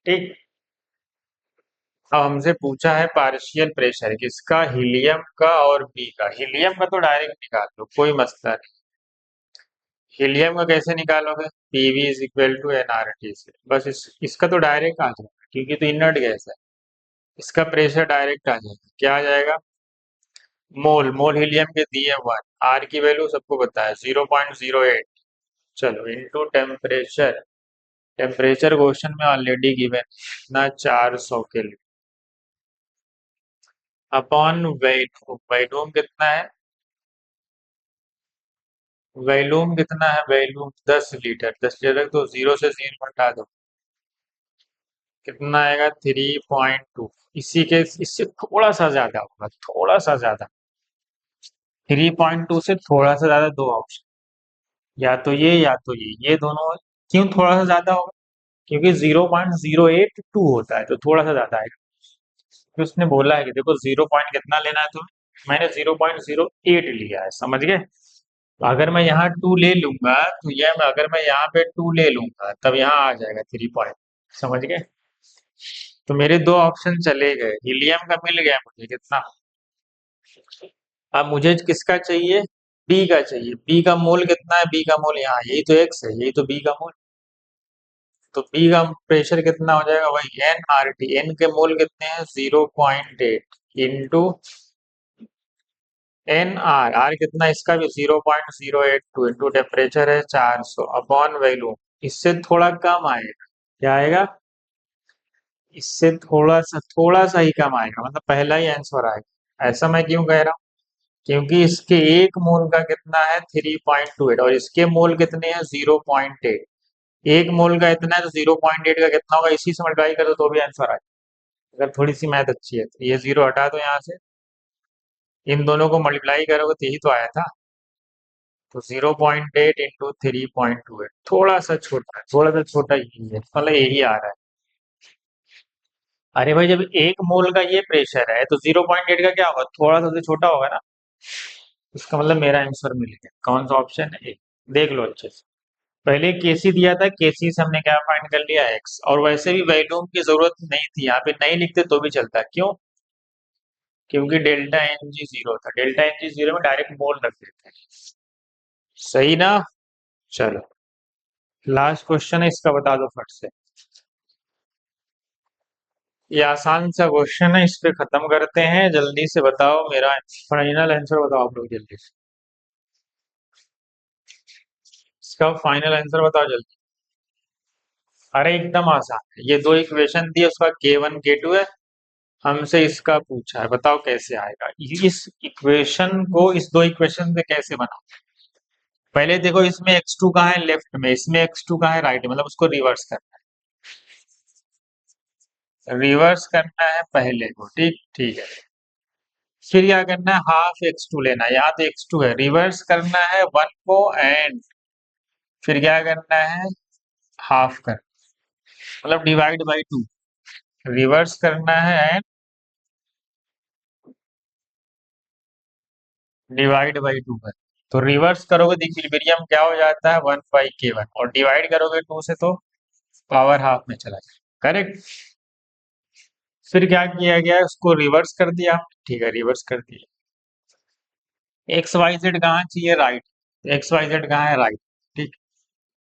ठीक। अब हमसे पूछा है पार्शियल प्रेशर किसका? हीलियम का और बी का। हीलियम का तो डायरेक्ट निकाल लो, कोई मसला नहीं। हीलियम का कैसे निकालोगे? PV is equal to NRT से, बस इसका तो डायरेक्ट आ जाएगा, क्योंकि तो इनर्ट गैस है। इसका प्रेशर डायरेक्ट आ जाएगा। क्या आ जाएगा? मोल, मोल हीलियम के दिए 1, आर की वैल्यू सबको पता है 0.08। चलो इनटू टेम्परेचर। टेम्परेचर क्वेश्चन में ऑलरेडी गिवन ना, 400 के लिए, अपॉन वैल्यूम। वैल्यूम कितना है? वैल्यूम कितना है? Volume 10 litre. 10 लीटर तो 0 से 0 हटा दो, कितना आएगा? 3.2। इसी के इससे थोड़ा सा ज्यादा होगा, थोड़ा सा ज्यादा। 3.2 से थोड़ा सा ज्यादा, दो ऑप्शन, या तो ये या तो ये दोनों। क्यों थोड़ा सा ज्यादा होगा? क्योंकि 0.082 होता है, तो थोड़ा सा ज्यादा आएगा। फिर उसने बोला है कि देखो 0 पॉइंट कितना लेना है तुम्हें, मैंने 0.08 लिया है, समझ गए? तो अगर मैं यहाँ 2 ले लूंगा तो यह, अगर मैं यहाँ पे 2 ले लूंगा तब यहाँ आ जाएगा 3 पॉइंट, समझ गए? तो मेरे दो ऑप्शन चले गए। हीलियम का मिल गया मुझे कितना। अब मुझे किसका चाहिए? बी का चाहिए। बी का मोल कितना है? बी का मोल यहाँ, यही तो एक्स है, यही तो बी का मोल। तो बी का प्रेशर कितना हो जाएगा? वही एन आर टी। एन के मोल कितने हैं? 0.8 इंटू एन आर। आर कितना इसका भी? 0.082 इंटू टेम्परेचर है 400 अपॉन वैल्यू। इससे थोड़ा कम आएगा। क्या आएगा? इससे थोड़ा सा ही कम आएगा, मतलब पहला ही आंसर आएगा। ऐसा मैं क्यों कह रहा हूँ? क्योंकि इसके एक मोल का कितना है? 3.28, और इसके मोल कितने हैं? 0.8। एक मोल का इतना है तो 0.8 का कितना होगा? इसी से मल्टीप्लाई करो तो भी आंसर आएगा। अगर थोड़ी सी मैथ अच्छी है तो ये जीरो हटा दो यहाँ से, इन दोनों को मल्टीप्लाई करोगे तो यही तो आया था। तो 0.8 इंटू 3.28, थोड़ा सा छोटा है, थोड़ा सा छोटा यही है, मतलब यही आ रहा है। अरे भाई जब 1 मोल का ये प्रेशर है तो 0.8 का क्या होगा, थोड़ा सा तो छोटा होगा ना। इसका मतलब मेरा आंसर मिल गया, कौन सा ऑप्शन है, ए। देख लो अच्छे से। पहले केसी दिया था, केसी से हमने क्या फाइंड कर लिया, एक्स। और वैसे भी वैल्यूम की जरूरत नहीं थी, यहाँ पे नहीं लिखते तो भी चलता, क्यों, क्योंकि डेल्टा एन जी जीरो था, डेल्टा एन जी जीरो में डायरेक्ट मोल रख देते हैं। सही ना। चलो लास्ट क्वेश्चन है, इसका बता दो फट से। ये आसान सा क्वेश्चन है, इस पे खत्म करते हैं, जल्दी से बताओ मेरा फाइनल आंसर, बताओ आप लोग जल्दी से। इसका फाइनल आंसर बताओ जल्दी। अरे एकदम आसान है, ये दो इक्वेशन दी है, उसका K1 K2 है, हमसे इसका पूछा है, बताओ कैसे आएगा। इस इक्वेशन को इस दो इक्वेशन से कैसे बनाओ। पहले देखो इसमें x2 कहाँ है, लेफ्ट में, इसमें x2 कहाँ है, राइट में, मतलब उसको रिवर्स करना है, रिवर्स करना है पहले को, ठीक ठीक है। फिर क्या करना है, हाफ x2 लेना है, यहाँ तो x2 है, रिवर्स करना है 1 को, एंड फिर क्या करना है, हाफ कर, मतलब डिवाइड बाई 2, रिवर्स करना है एंड डिवाइड बाई 2 कर। तो रिवर्स करोगे तो इक्विलिब्रियम क्या हो जाता है, 1/K1, और डिवाइड करोगे 2 से तो पावर हाफ में चला जाए, करेक्ट। फिर क्या किया गया, उसको रिवर्स कर दिया, ठीक है, रिवर्स कर दिया। एक्स वाई जेड कहाँ चाहिए, राइट, एक्स वाई जेड कहाँ है, राइट, ठीक।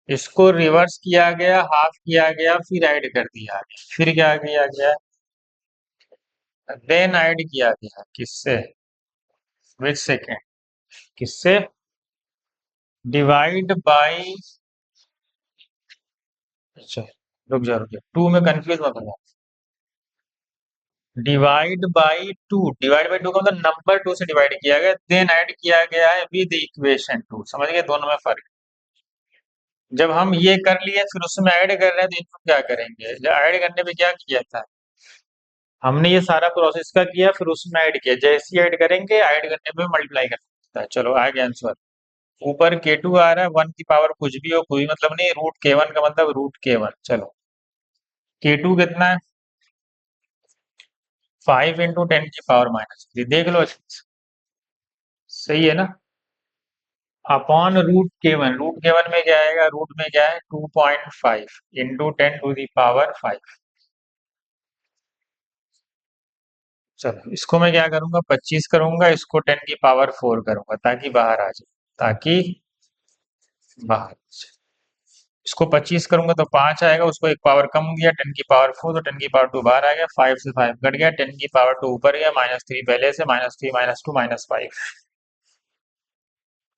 इसको रिवर्स किया गया, हाफ किया गया, फिर ऐड कर दिया गया, फिर क्या किया गया, देन ऐड किया गया, किससे, विच सेकेंड, किससे, डिवाइड बाई, अच्छा रुक जा, टू में कंफ्यूज मत होना, divide by two, divide by two का मतलब नंबर टू से डिवाइड किया गया, देन ऐड किया गया है विद इक्वेशन टू, समझ गए दोनों में फर्क। जब हम ये कर लिए फिर उसमें ऐड कर रहे हैं तो इनको क्या करेंगे, जब ऐड करने पे क्या किया था, हमने ये सारा प्रोसेस का किया, फिर उसमें ऐड किया, जैसे ही ऐड करेंगे ऐड करने पे मल्टीप्लाई करना है। चलो आ गया आंसर। ऊपर K2 आ रहा है, 1 की पावर कुछ भी हो, कोई मतलब नहीं, रूट K1 का मतलब रूट K1। चलो K2 कितना है, 5 इंटू 10 की पावर -3, देख लो अच्छे से। सही है ना। अपॉन रूट के वन में क्या आएगा, रूट में क्या है, 2.5 इंटू 10 टू दी पावर 5। चलो इसको मैं क्या करूंगा, 25 करूंगा, इसको 10 की पावर 4 करूंगा, ताकि बाहर आ जाए, ताकि बाहर आ जाए। इसको 25 करूंगा तो 5 आएगा, उसको एक पावर कम दिया, 10 की पावर 4, तो 10 की पावर 2 बाहर आ गया, 5 से 5 कट गया, 10 की पावर 2 ऊपर गया, -3 पहले से, -3 -2 -5।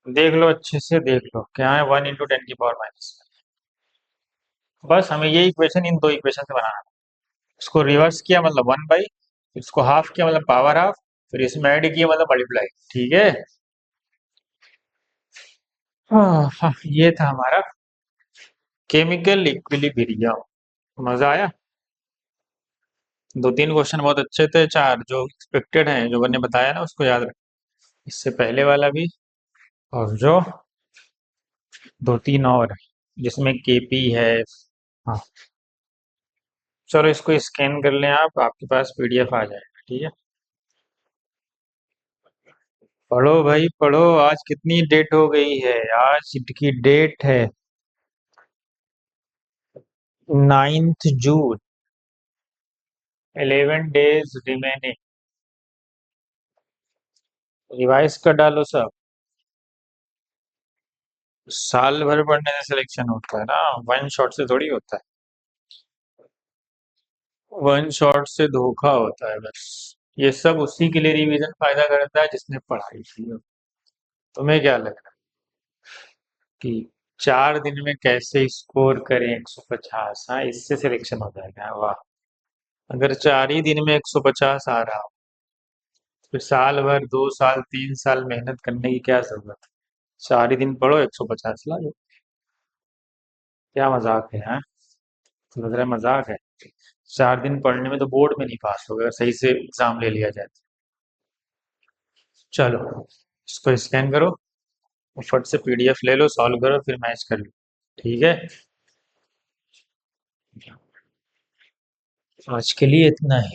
देख लो अच्छे से, देख लो क्या है, 1 इंटू 10 की पावर-। बस हमें ये इक्वेशन इन दो इक्वेशन से बनाना है। इसको रिवर्स किया मतलब 1/, इसको हाफ किया मतलब पावर हाफ, फिर इसमें ऐड किया मतलब मल्टीप्लाई, ठीक है। हाँ हाँ, ये था हमारा केमिकल इक्विलिब्रियम। मजा आया। दो तीन क्वेश्चन बहुत अच्छे थे, चार जो एक्सपेक्टेड हैं, जो मैंने बताया ना उसको याद रख, इससे पहले वाला भी, और जो दो तीन और हैं, जिसमें केपी है। हाँ चलो इसको स्कैन कर लें आप, आपके पास पीडीएफ आ जाएगा, ठीक है। पढ़ो भाई पढ़ो, आज कितनी डेट हो गई है, आज की डेट है 9 जून, 11 डेज रिमेनिंग। रिवाइज कर डालो सब, साल भर पढ़ने से सिलेक्शन होता है ना, वन शॉट से थोड़ी होता है, वन शॉट से धोखा होता है बस। ये सब उसी के लिए रिवीजन फायदा करता है जिसने पढ़ाई की हो। तुम्हें क्या लग रहा है कि 4 दिन में कैसे स्कोर करें 150, हाँ इससे सिलेक्शन हो जाएगा, वाह। अगर 4 ही दिन में 150 आ रहा हो, फिर साल भर 2 साल 3 साल मेहनत करने की क्या जरूरत है। 4 ही दिन पढ़ो 150 ला लो। क्या मजाक है, हाँ, तो लग रहा है मजाक है। 4 दिन पढ़ने में तो बोर्ड में नहीं पास होगा अगर सही से एग्जाम ले लिया जाए तो। चलो इसको स्कैन करो और फट से पीडीएफ ले लो, सॉल्व करो, फिर मैच कर लो। ठीक है, आज के लिए इतना ही।